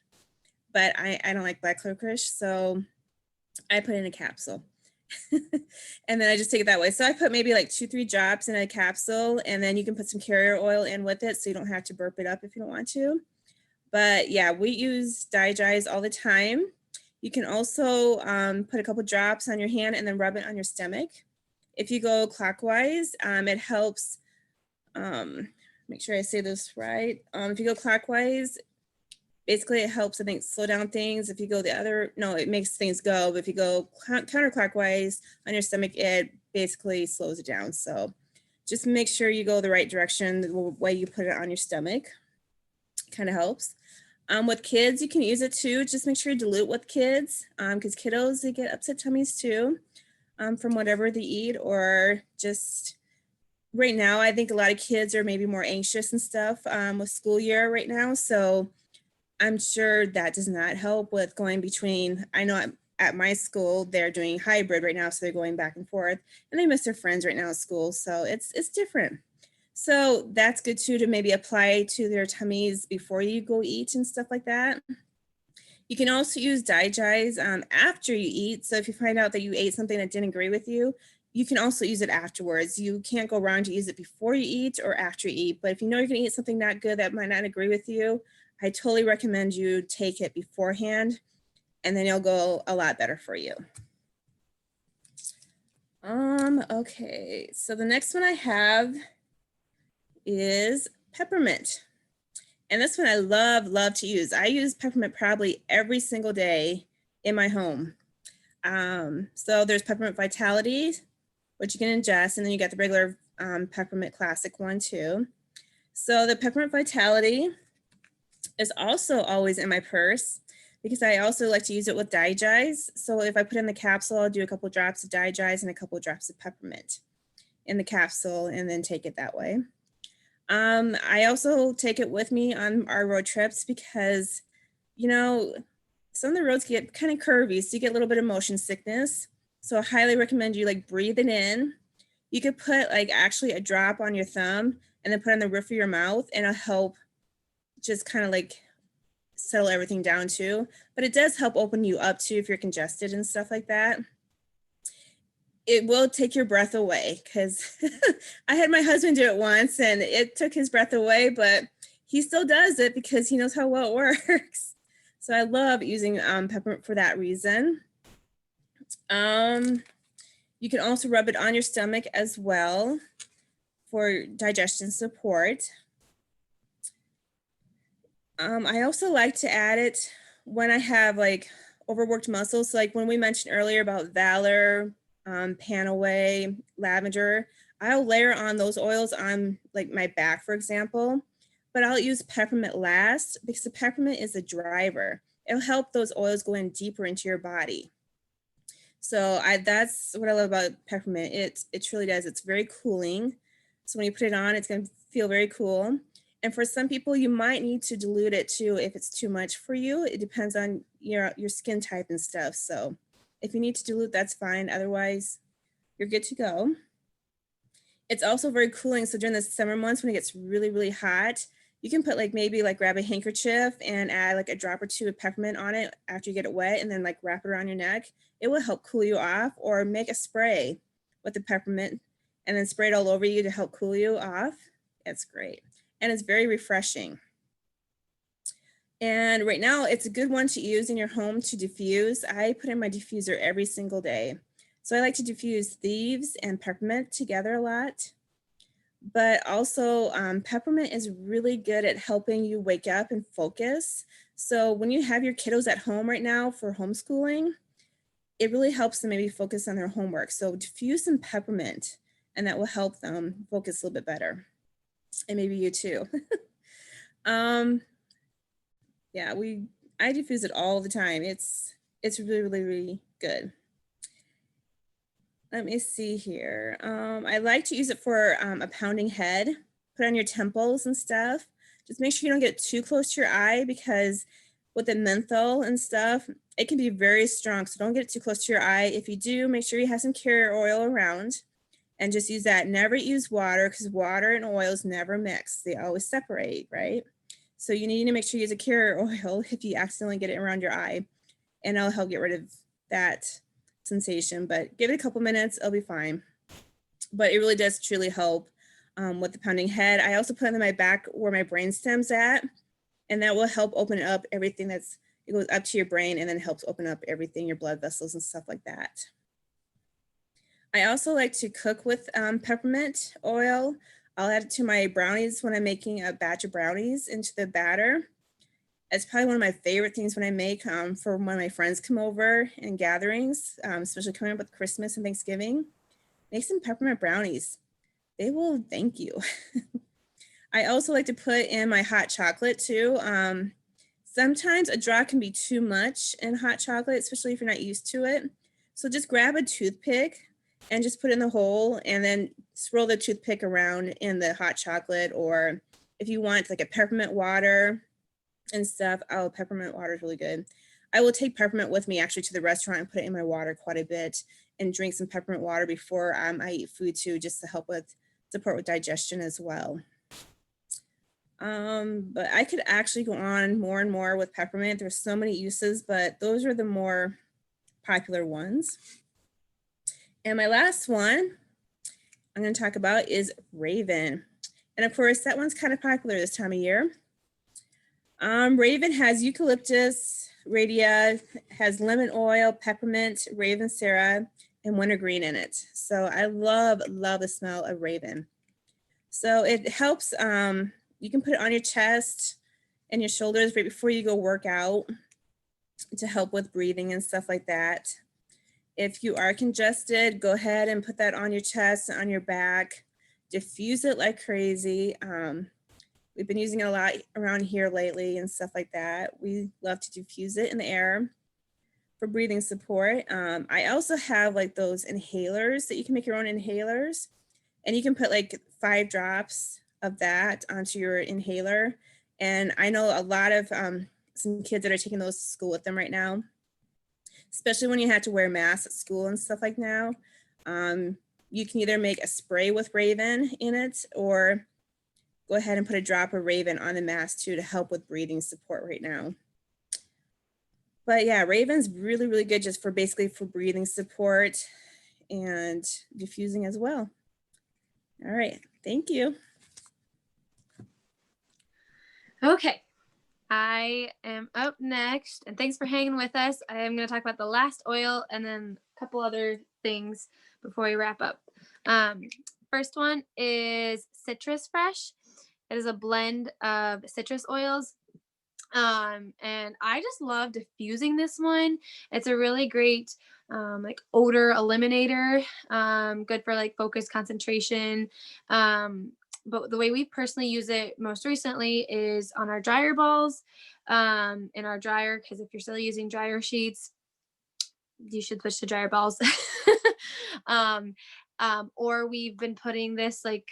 But I don't like black licorice, so I put it in a capsule. And then I just take it that way. So I put maybe like 2-3 drops in a capsule, and then you can put some carrier oil in with it so you don't have to burp it up if you don't want to. But yeah, we use Digize all the time. You can also put a couple drops on your hand and then rub it on your stomach. If you go clockwise, it helps, make sure I say this right. If you go clockwise, basically it helps, I think, slow down things. If you go the other, no, it makes things go. But if you go counterclockwise on your stomach, it basically slows it down. So just make sure you go the right direction, the way you put it on your stomach. Kind of helps. With kids, you can use it too. Just make sure you dilute with kids, because kiddos, they get upset tummies too, from whatever they eat, or just right now, I think a lot of kids are maybe more anxious and stuff with school year right now. So I'm sure that does not help with going between, I know at my school, they're doing hybrid right now. So they're going back and forth, and they miss their friends right now at school. So it's different. So that's good too, to maybe apply to their tummies before you go eat and stuff like that. You can also use Digize after you eat. So if you find out that you ate something that didn't agree with you, you can also use it afterwards. You can't go wrong to use it before you eat or after you eat. But if you know you're gonna eat something not good that might not agree with you, I totally recommend you take it beforehand, and then it'll go a lot better for you. Okay, so the next one I have is peppermint. And this one I love to use. I use peppermint probably every single day in my home. So there's Peppermint Vitality, which you can ingest, and then you got the regular peppermint classic one too. So the Peppermint Vitality is also always in my purse, because I also like to use it with Digize. So if I put in the capsule, I'll do a couple drops of Digize and a couple drops of peppermint in the capsule, and then take it that way. I also take it with me on our road trips, because, you know, some of the roads get kind of curvy, so you get a little bit of motion sickness. So I highly recommend you like breathe it in. You could put like actually a drop on your thumb and then put on the roof of your mouth, and it'll help just kind of like settle everything down too. But it does help open you up too if you're congested and stuff like that. It will take your breath away, because I had my husband do it once and it took his breath away, but he still does it because he knows how well it works. So I love using peppermint for that reason. You can also rub it on your stomach as well for digestion support. I also like to add it when I have like overworked muscles. So like when we mentioned earlier about Valor, Panaway, Lavender, I'll layer on those oils on like my back, for example, but I'll use peppermint last, because the peppermint is a driver. It'll help those oils go in deeper into your body. So that's what I love about peppermint. It truly does. It's very cooling. So when you put it on, it's going to feel very cool. And for some people, you might need to dilute it too if it's too much for you. It depends on your skin type and stuff. So if you need to dilute, that's fine. Otherwise, you're good to go. It's also very cooling. So during the summer months when it gets really, really hot, you can put like maybe like grab a handkerchief and add like a drop or two of peppermint on it after you get it wet, and then like wrap it around your neck. It will help cool you off. Or make a spray with the peppermint and then spray it all over you to help cool you off. It's great. And it's very refreshing. And right now it's a good one to use in your home to diffuse. I put in my diffuser every single day. So I like to diffuse Thieves and peppermint together a lot. But also peppermint is really good at helping you wake up and focus. So when you have your kiddos at home right now for homeschooling, it really helps them maybe focus on their homework. So diffuse some peppermint, and that will help them focus a little bit better. And maybe you too. Yeah, I diffuse it all the time. It's really, really, really good. Let me see here. I like to use it for a pounding head, put on your temples and stuff. Just make sure you don't get too close to your eye, because with the menthol and stuff, it can be very strong. So don't get it too close to your eye. If you do, make sure you have some carrier oil around and just use that. Never use water, because water and oils never mix. They always separate, right? So you need to make sure you use a carrier oil if you accidentally get it around your eye, and it'll help get rid of that sensation. But give it a couple minutes, it'll be fine. But it really does truly help with the pounding head. I also put it in my back where my brain stem's at, and that will help open up everything it goes up to your brain, and then helps open up everything, your blood vessels and stuff like that. I also like to cook with peppermint oil. I'll add it to my brownies when I'm making a batch of brownies into the batter. It's probably one of my favorite things when I make for when my friends come over and gatherings, especially coming up with Christmas and Thanksgiving. Make some peppermint brownies. They will thank you. I also like to put in my hot chocolate too. Sometimes a drop can be too much in hot chocolate, especially if you're not used to it. So just grab a toothpick and just put it in the hole, and then swirl the toothpick around in the hot chocolate. Or if you want like a peppermint water and stuff, oh, peppermint water is really good. I will take peppermint with me actually to the restaurant and put it in my water quite a bit, and drink some peppermint water before I eat food too, just to help with support with digestion as well. But I could actually go on more and more with peppermint. There's so many uses, but those are the more popular ones. And my last one I'm going to talk about is Raven. And of course, that one's kind of popular this time of year. Raven has eucalyptus, radia, has lemon oil, peppermint, raven sarah, and wintergreen in it. So I love the smell of Raven. So it helps, you can put it on your chest and your shoulders right before you go work out to help with breathing and stuff like that. If you are congested, go ahead and put that on your chest, on your back. Diffuse it like crazy. We've been using it a lot around here lately and stuff like that. We love to diffuse it in the air for breathing support. I also have like those inhalers that you can make your own inhalers, and you can put like 5 drops of that onto your inhaler. And I know a lot of some kids that are taking those to school with them right now, especially when you have to wear masks at school and stuff like now. You can either make a spray with Raven in it, or go ahead and put a drop of Raven on the mask too to help with breathing support right now. But yeah, Raven's really, really good just for basically for breathing support and diffusing as well. All right, thank you. Okay, I am up next, and thanks for hanging with us. I am going to talk about the last oil and then a couple other things before we wrap up. First one is Citrus Fresh. It is a blend of citrus oils. And I just love diffusing this one. It's a really great like odor eliminator, good for like focus, concentration. But the way we personally use it most recently is on our dryer balls, in our dryer, because if you're still using dryer sheets, you should switch to dryer balls. Or we've been putting this like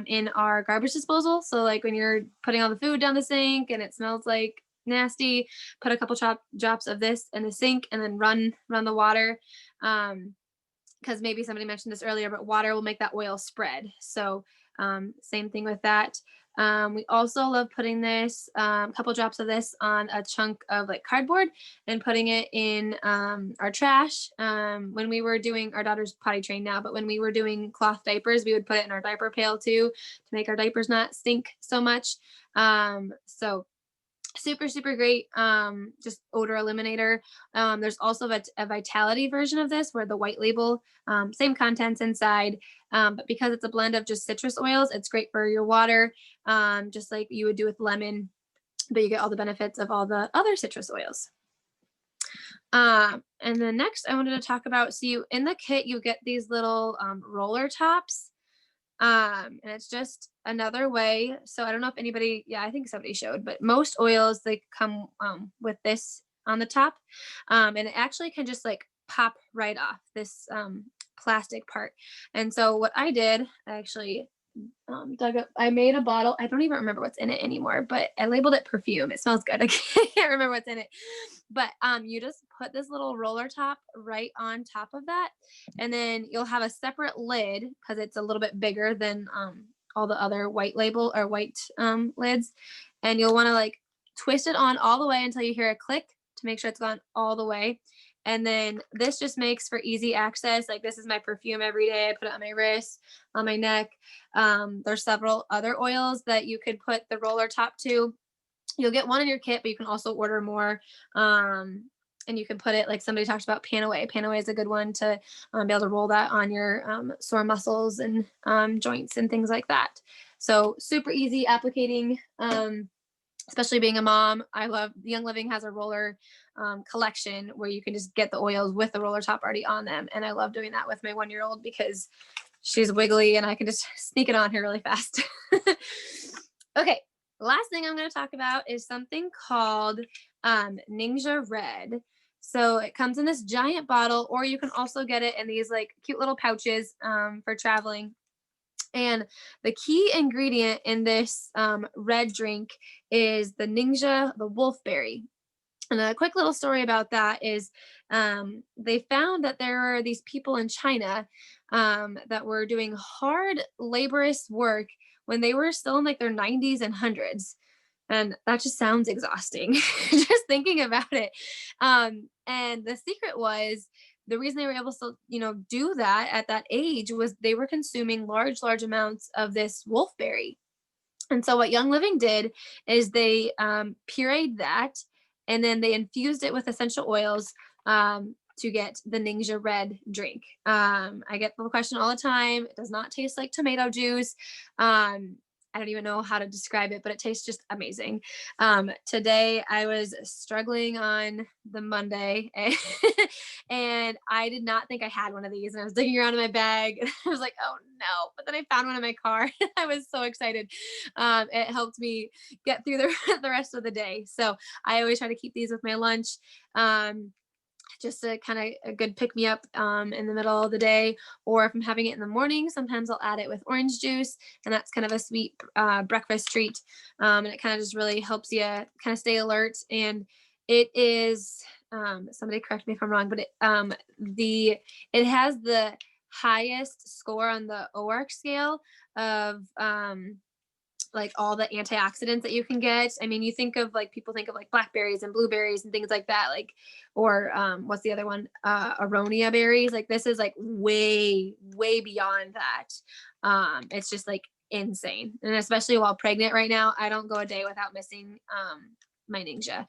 in our garbage disposal. So like when you're putting all the food down the sink and it smells like nasty, put a couple drops of this in the sink and then run the water. Because maybe somebody mentioned this earlier, but water will make that oil spread. So same thing with that. We also love putting this, a couple drops of this on a chunk of like cardboard and putting it in our trash. When we were doing, our daughter's potty trained now, but when we were doing cloth diapers, we would put it in our diaper pail too, to make our diapers not stink so much. So super, super great, just odor eliminator. There's also a Vitality version of this where the white label, same contents inside, but because it's a blend of just citrus oils, it's great for your water, just like you would do with lemon, but you get all the benefits of all the other citrus oils. And then next I wanted to talk about, so you, in the kit, you get these little roller tops. And it's just another way. So I don't know if anybody, yeah, I think somebody showed, but most oils, they come with this on the top. And it actually can just like pop right off this plastic part. And so what I did, I actually dug up, I made a bottle. I don't even remember what's in it anymore, but I labeled it perfume. It smells good. I can't remember what's in it. But you just put this little roller top right on top of that. And then you'll have a separate lid because it's a little bit bigger than all the other white label or white lids. And you'll want to like twist it on all the way until you hear a click to make sure it's gone all the way. And then this just makes for easy access. Like this is my perfume every day. I put it on my wrist, on my neck. There's several other oils that you could put the roller top to. You'll get one in your kit, but you can also order more. And you can put it, like somebody talked about Panaway. Panaway is a good one to be able to roll that on your sore muscles and joints and things like that. So super easy applicating. Especially being a mom, I love Young Living has a roller collection where you can just get the oils with the roller top already on them. And I love doing that with my 1-year-old because she's wiggly and I can just sneak it on her really fast. Okay, last thing I'm going to talk about is something called Ninja Red. So it comes in this giant bottle, or you can also get it in these like cute little pouches for traveling. And the key ingredient in this red drink is the wolfberry. And a quick little story about that is they found that there are these people in China that were doing hard, laborious work when they were still in like their 90s and 100s. And that just sounds exhausting, just thinking about it. And the secret was, the reason they were able to, do that at that age was they were consuming large amounts of this wolfberry. And so what Young Living did is they pureed that, and then they infused it with essential oils to get the Ninja Red drink. I get the question all the time. It does not taste like tomato juice. I don't even know how to describe it, but it tastes just amazing. Today I was struggling on the Monday and I did not think I had one of these, and I was digging around in my bag and I was like, oh no, but then I found one in my car. I was so excited. It helped me get through the rest of the day. So I always try to keep these with my lunch. Just a kind of a good pick me up in the middle of the day, or if I'm having it in the morning, sometimes I'll add it with orange juice, and that's kind of a sweet breakfast treat. And it kind of just really helps you kind of stay alert. And it is somebody correct me if I'm wrong, but it has the highest score on the OARC scale of like all the antioxidants that you can get. I mean, you think of like, people think of like blackberries and blueberries and things like that, like, or what's the other one? Aronia berries. Like this is like way beyond that. It's just like insane. And especially while pregnant right now, I don't go a day without missing my Ninja.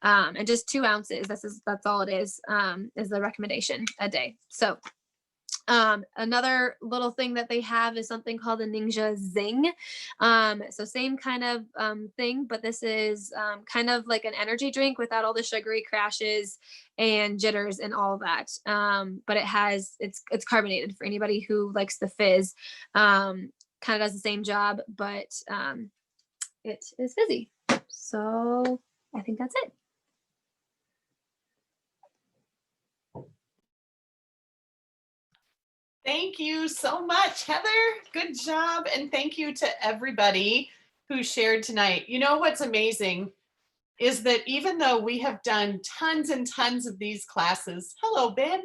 And just 2 ounces, that's all it is the recommendation a day. So another little thing that they have is something called the Ninja Zing. So same kind of thing, but this is kind of like an energy drink without all the sugary crashes and jitters and all of that. But it's carbonated for anybody who likes the fizz. Kind of does the same job, but it is fizzy. So I think that's it. Thank you so much, Heather. Good job. And thank you to everybody who shared tonight. You know what's amazing is that even though we have done tons and tons of these classes, hello, Ben,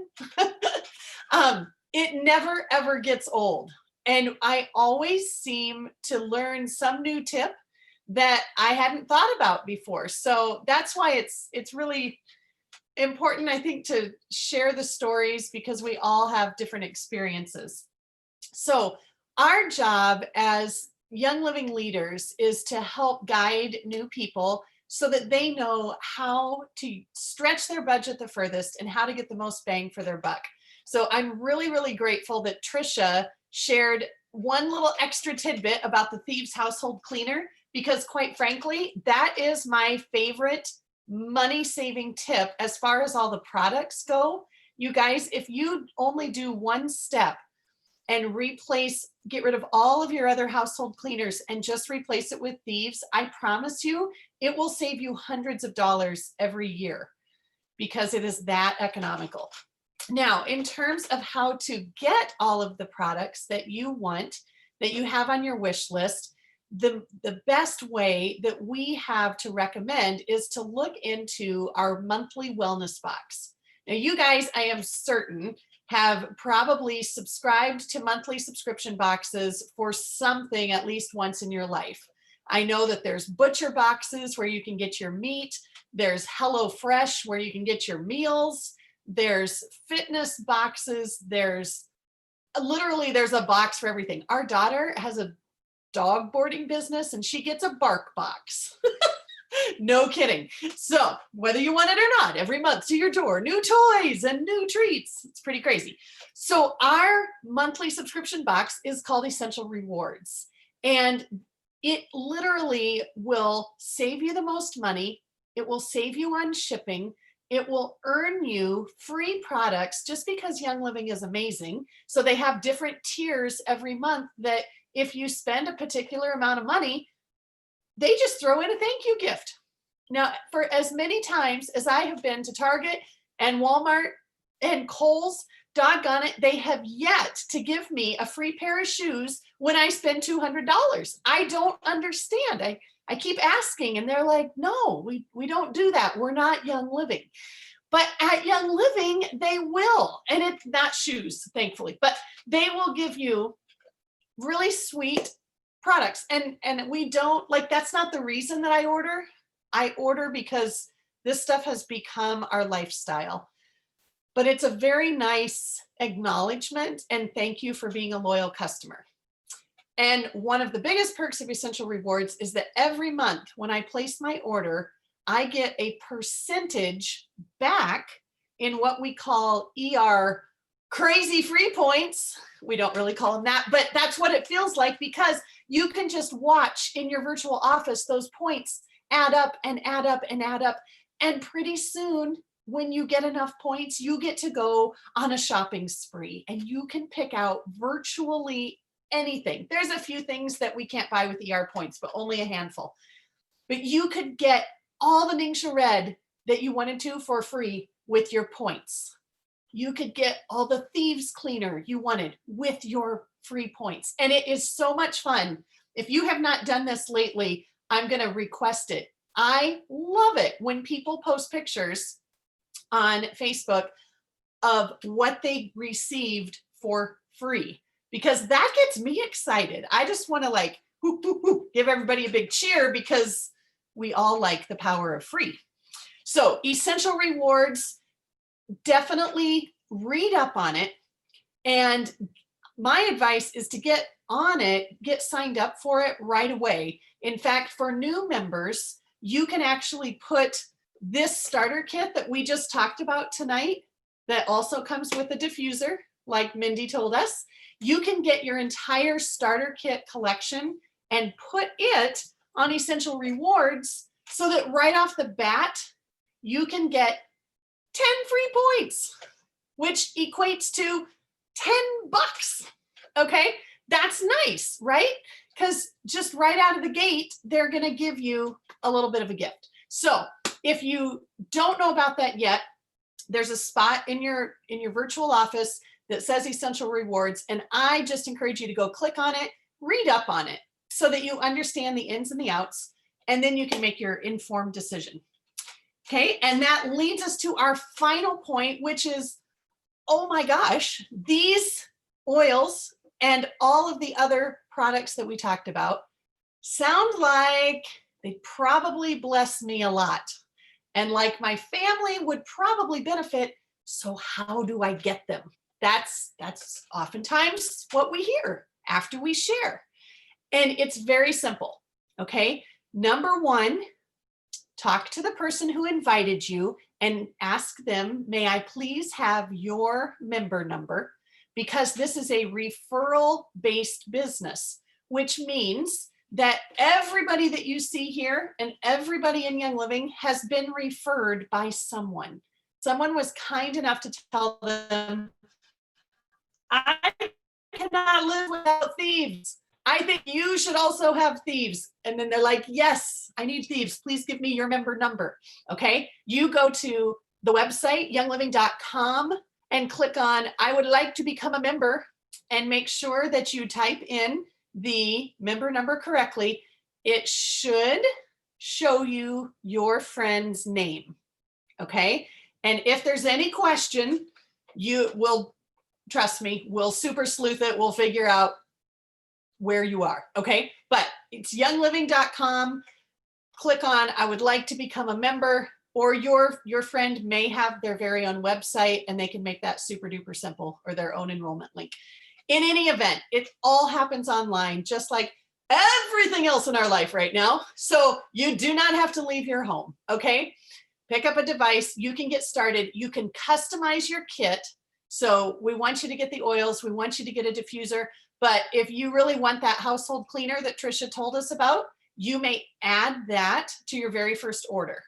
it never, ever gets old. And I always seem to learn some new tip that I hadn't thought about before. So that's why it's really important, I think, to share the stories, because we all have different experiences. So our job as Young Living leaders is to help guide new people so that they know how to stretch their budget the furthest and how to get the most bang for their buck. So I'm really grateful that Trisha shared one little extra tidbit about the Thieves household cleaner, because quite frankly, that is my favorite money saving tip as far as all the products go. You guys, if you only do one step and get rid of all of your other household cleaners and just replace it with Thieves, I promise you, it will save you hundreds of dollars every year, because it is that economical. Now, in terms of how to get all of the products that you want that you have on your wish list, the best way that we have to recommend is to look into our monthly wellness box. Now, you guys, I am certain, have probably subscribed to monthly subscription boxes for something at least once in your life. I know that there's butcher boxes where you can get your meat. There's HelloFresh where you can get your meals. There's fitness boxes. There's a box for everything. Our daughter has a dog boarding business and she gets a bark box. No kidding. So whether you want it or not, every month to your door, new toys and new treats. It's pretty crazy. So our monthly subscription box is called Essential Rewards. And it literally will save you the most money. It will save you on shipping. It will earn you free products just because Young Living is amazing. So they have different tiers every month that if you spend a particular amount of money, they just throw in a thank you gift. Now, for as many times as I have been to Target and Walmart and Kohl's, doggone it, they have yet to give me a free pair of shoes when I spend $200. I don't understand. I keep asking and they're like, no, we don't do that. We're not Young Living. But at Young Living, they will. And it's not shoes, thankfully, but they will give you really sweet products. And we don't, like, that's not the reason that I order. I order because this stuff has become our lifestyle. But it's a very nice acknowledgement and thank you for being a loyal customer. And one of the biggest perks of Essential Rewards is that every month when I place my order, I get a percentage back in what we call ER crazy free points. We don't really call them that, but that's what it feels like because you can just watch in your virtual office those points add up and add up and add up. And pretty soon, when you get enough points, you get to go on a shopping spree and you can pick out virtually anything. There's a few things that we can't buy with ER points, but only a handful. But you could get all the Ningxia Red that you wanted to for free with your points. You could get all the Thieves Cleaner you wanted with your free points. And it is so much fun. If you have not done this lately, I'm going to request it. I love it when people post pictures on Facebook of what they received for free, because that gets me excited. I just want to like whoop, whoop, whoop, give everybody a big cheer because we all like the power of free. So Essential Rewards, definitely read up on it. And my advice is to get on it, get signed up for it right away. In fact, for new members, you can actually put this starter kit that we just talked about tonight, that also comes with a diffuser, like Mindy told us. You can get your entire starter kit collection and put it on Essential Rewards so that right off the bat, you can get 10 free points, which equates to $10. Okay, that's nice, right? Because just right out of the gate, they're going to give you a little bit of a gift. So if you don't know about that yet, there's a spot in your virtual office that says Essential Rewards, and I just encourage you to go click on it, read up on it, so that you understand the ins and the outs, and then you can make your informed decision. Okay, and that leads us to our final point, which is, oh my gosh, these oils and all of the other products that we talked about sound like they probably bless me a lot. And like my family would probably benefit. So how do I get them? That's oftentimes what we hear after we share. And it's very simple. Okay. Number one, talk to the person who invited you and ask them, may I please have your member number? Because this is a referral-based business, which means that everybody that you see here and everybody in Young Living has been referred by someone. Someone was kind enough to tell them, I cannot live without Thieves. I think you should also have Thieves. And then they're like, yes, I need Thieves. Please give me your member number. Okay. You go to the website, youngliving.com, and click on, I would like to become a member, and make sure that you type in the member number correctly, it should show you your friend's name. Okay. And if there's any question, you will, trust me, we'll super sleuth it. We'll figure out where you are. Okay. But it's youngliving.com. Click on, I would like to become a member, or your friend may have their very own website and they can make that super duper simple, or their own enrollment link. In any event, it all happens online, just like everything else in our life right now. So you do not have to leave your home. Okay. Pick up a device. You can get started. You can customize your kit. So we want you to get the oils. We want you to get a diffuser. But if you really want that household cleaner that Trisha told us about, you may add that to your very first order.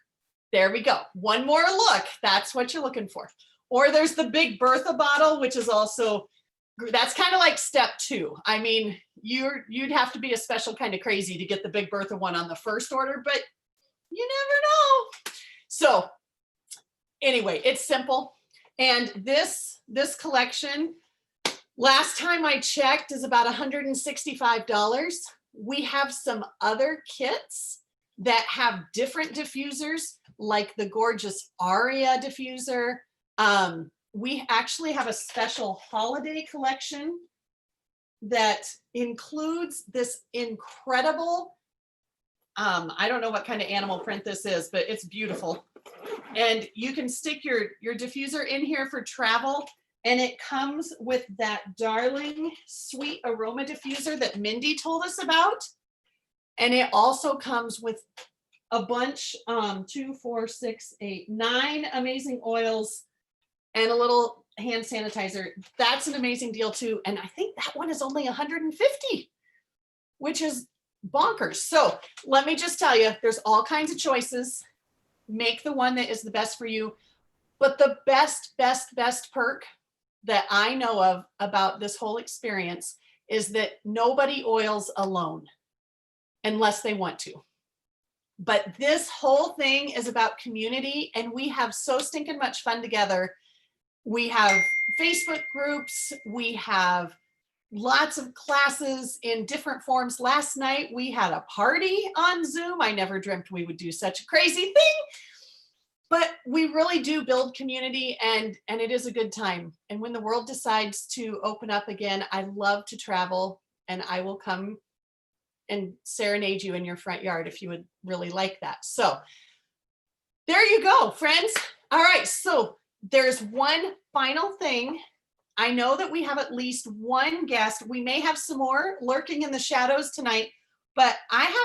There we go. One more look. That's what you're looking for. Or there's the Big Bertha bottle, which is also, that's kind of like step 2. I mean, you'd have to be a special kind of crazy to get the Big Bertha one on the first order, but you never know. So anyway, it's simple. And this collection, last time I checked, is about $165. We have some other kits that have different diffusers, like the gorgeous Aria diffuser. We actually have a special holiday collection that includes this incredible, I don't know what kind of animal print this is, but it's beautiful. And you can stick your diffuser in here for travel. And it comes with that darling sweet aroma diffuser that Mindy told us about. And it also comes with a bunch, 2, 4, 6, 8, 9 amazing oils and a little hand sanitizer. That's an amazing deal too. And I think that one is only $150, which is bonkers. So let me just tell you, there's all kinds of choices. Make the one that is the best for you. But the best perk that I know of about this whole experience is that nobody oils alone unless they want to. But this whole thing is about community, and we have so stinking much fun together. We have Facebook groups, we have lots of classes in different forms. Last night we had a party on Zoom. I never dreamt we would do such a crazy thing. But we really do build community, and it is a good time. And when the world decides to open up again, I love to travel, and I will come and serenade you in your front yard if you would really like that. So there you go, friends. All right, so there's one final thing. I know that we have at least one guest. We may have some more lurking in the shadows tonight. But I have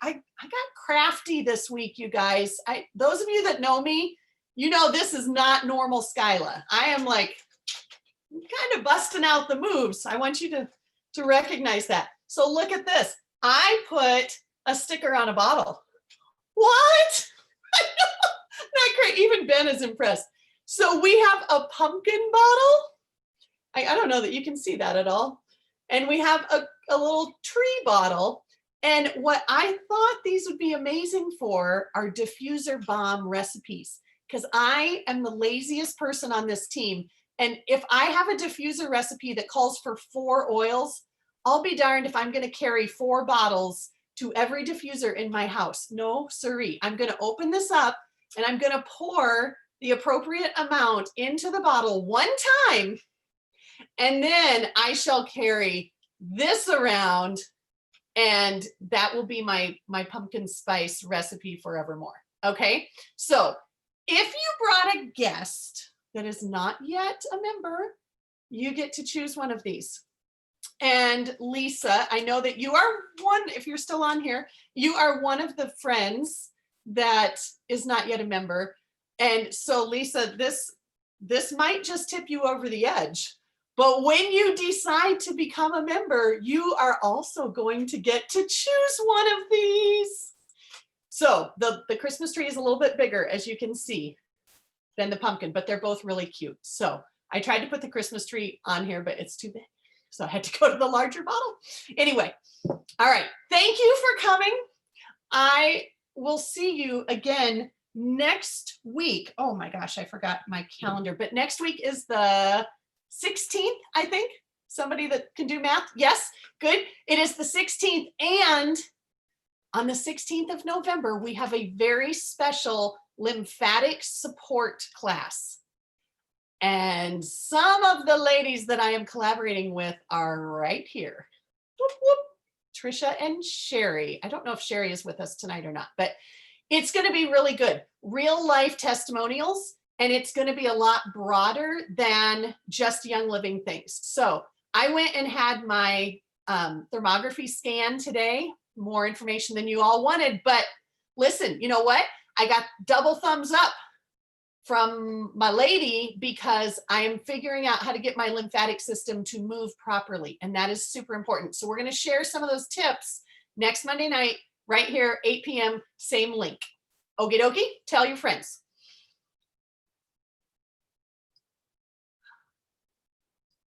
I got crafty this week, you guys. Those of you that know me, you know this is not normal Skyla. I am like kind of busting out the moves. I want you to recognize that. So look at this. I put a sticker on a bottle. What? Not great. Even Ben is impressed. So we have a pumpkin bottle. I don't know that you can see that at all. And we have a little tree bottle. And what I thought these would be amazing for are diffuser bomb recipes, because I am the laziest person on this team. And if I have a diffuser recipe that calls for 4 oils, I'll be darned if I'm going to carry 4 bottles to every diffuser in my house. No, siree. I'm going to open this up and I'm going to pour the appropriate amount into the bottle one time. And then I shall carry this around, and that will be my pumpkin spice recipe forevermore. Okay, so if you brought a guest that is not yet a member, you get to choose one of these. And Lisa, I know that you are one, if you're still on here, you are one of the friends that is not yet a member. And so Lisa, this might just tip you over the edge. But when you decide to become a member, you are also going to get to choose one of these. So the Christmas tree is a little bit bigger, as you can see, than the pumpkin, but they're both really cute. So I tried to put the Christmas tree on here, but it's too big. So I had to go to the larger bottle. Anyway, all right. Thank you for coming. I will see you again next week. Oh my gosh, I forgot my calendar, but next week is the 16th, I think. Somebody that can do math? Yes, good. It is the 16th, and on the 16th of November, we have a very special lymphatic support class. And some of the ladies that I am collaborating with are right here. Whoop, whoop. Trisha and Sherry. I don't know if Sherry is with us tonight or not, but it's going to be really good. Real life testimonials, and it's going to be a lot broader than just Young Living things. So I went and had my thermography scan today, more information than you all wanted, but listen, you know what? I got double thumbs up from my lady because I am figuring out how to get my lymphatic system to move properly. And that is super important. So we're going to share some of those tips next Monday night, right here, 8 p.m., same link. Okie dokie, tell your friends.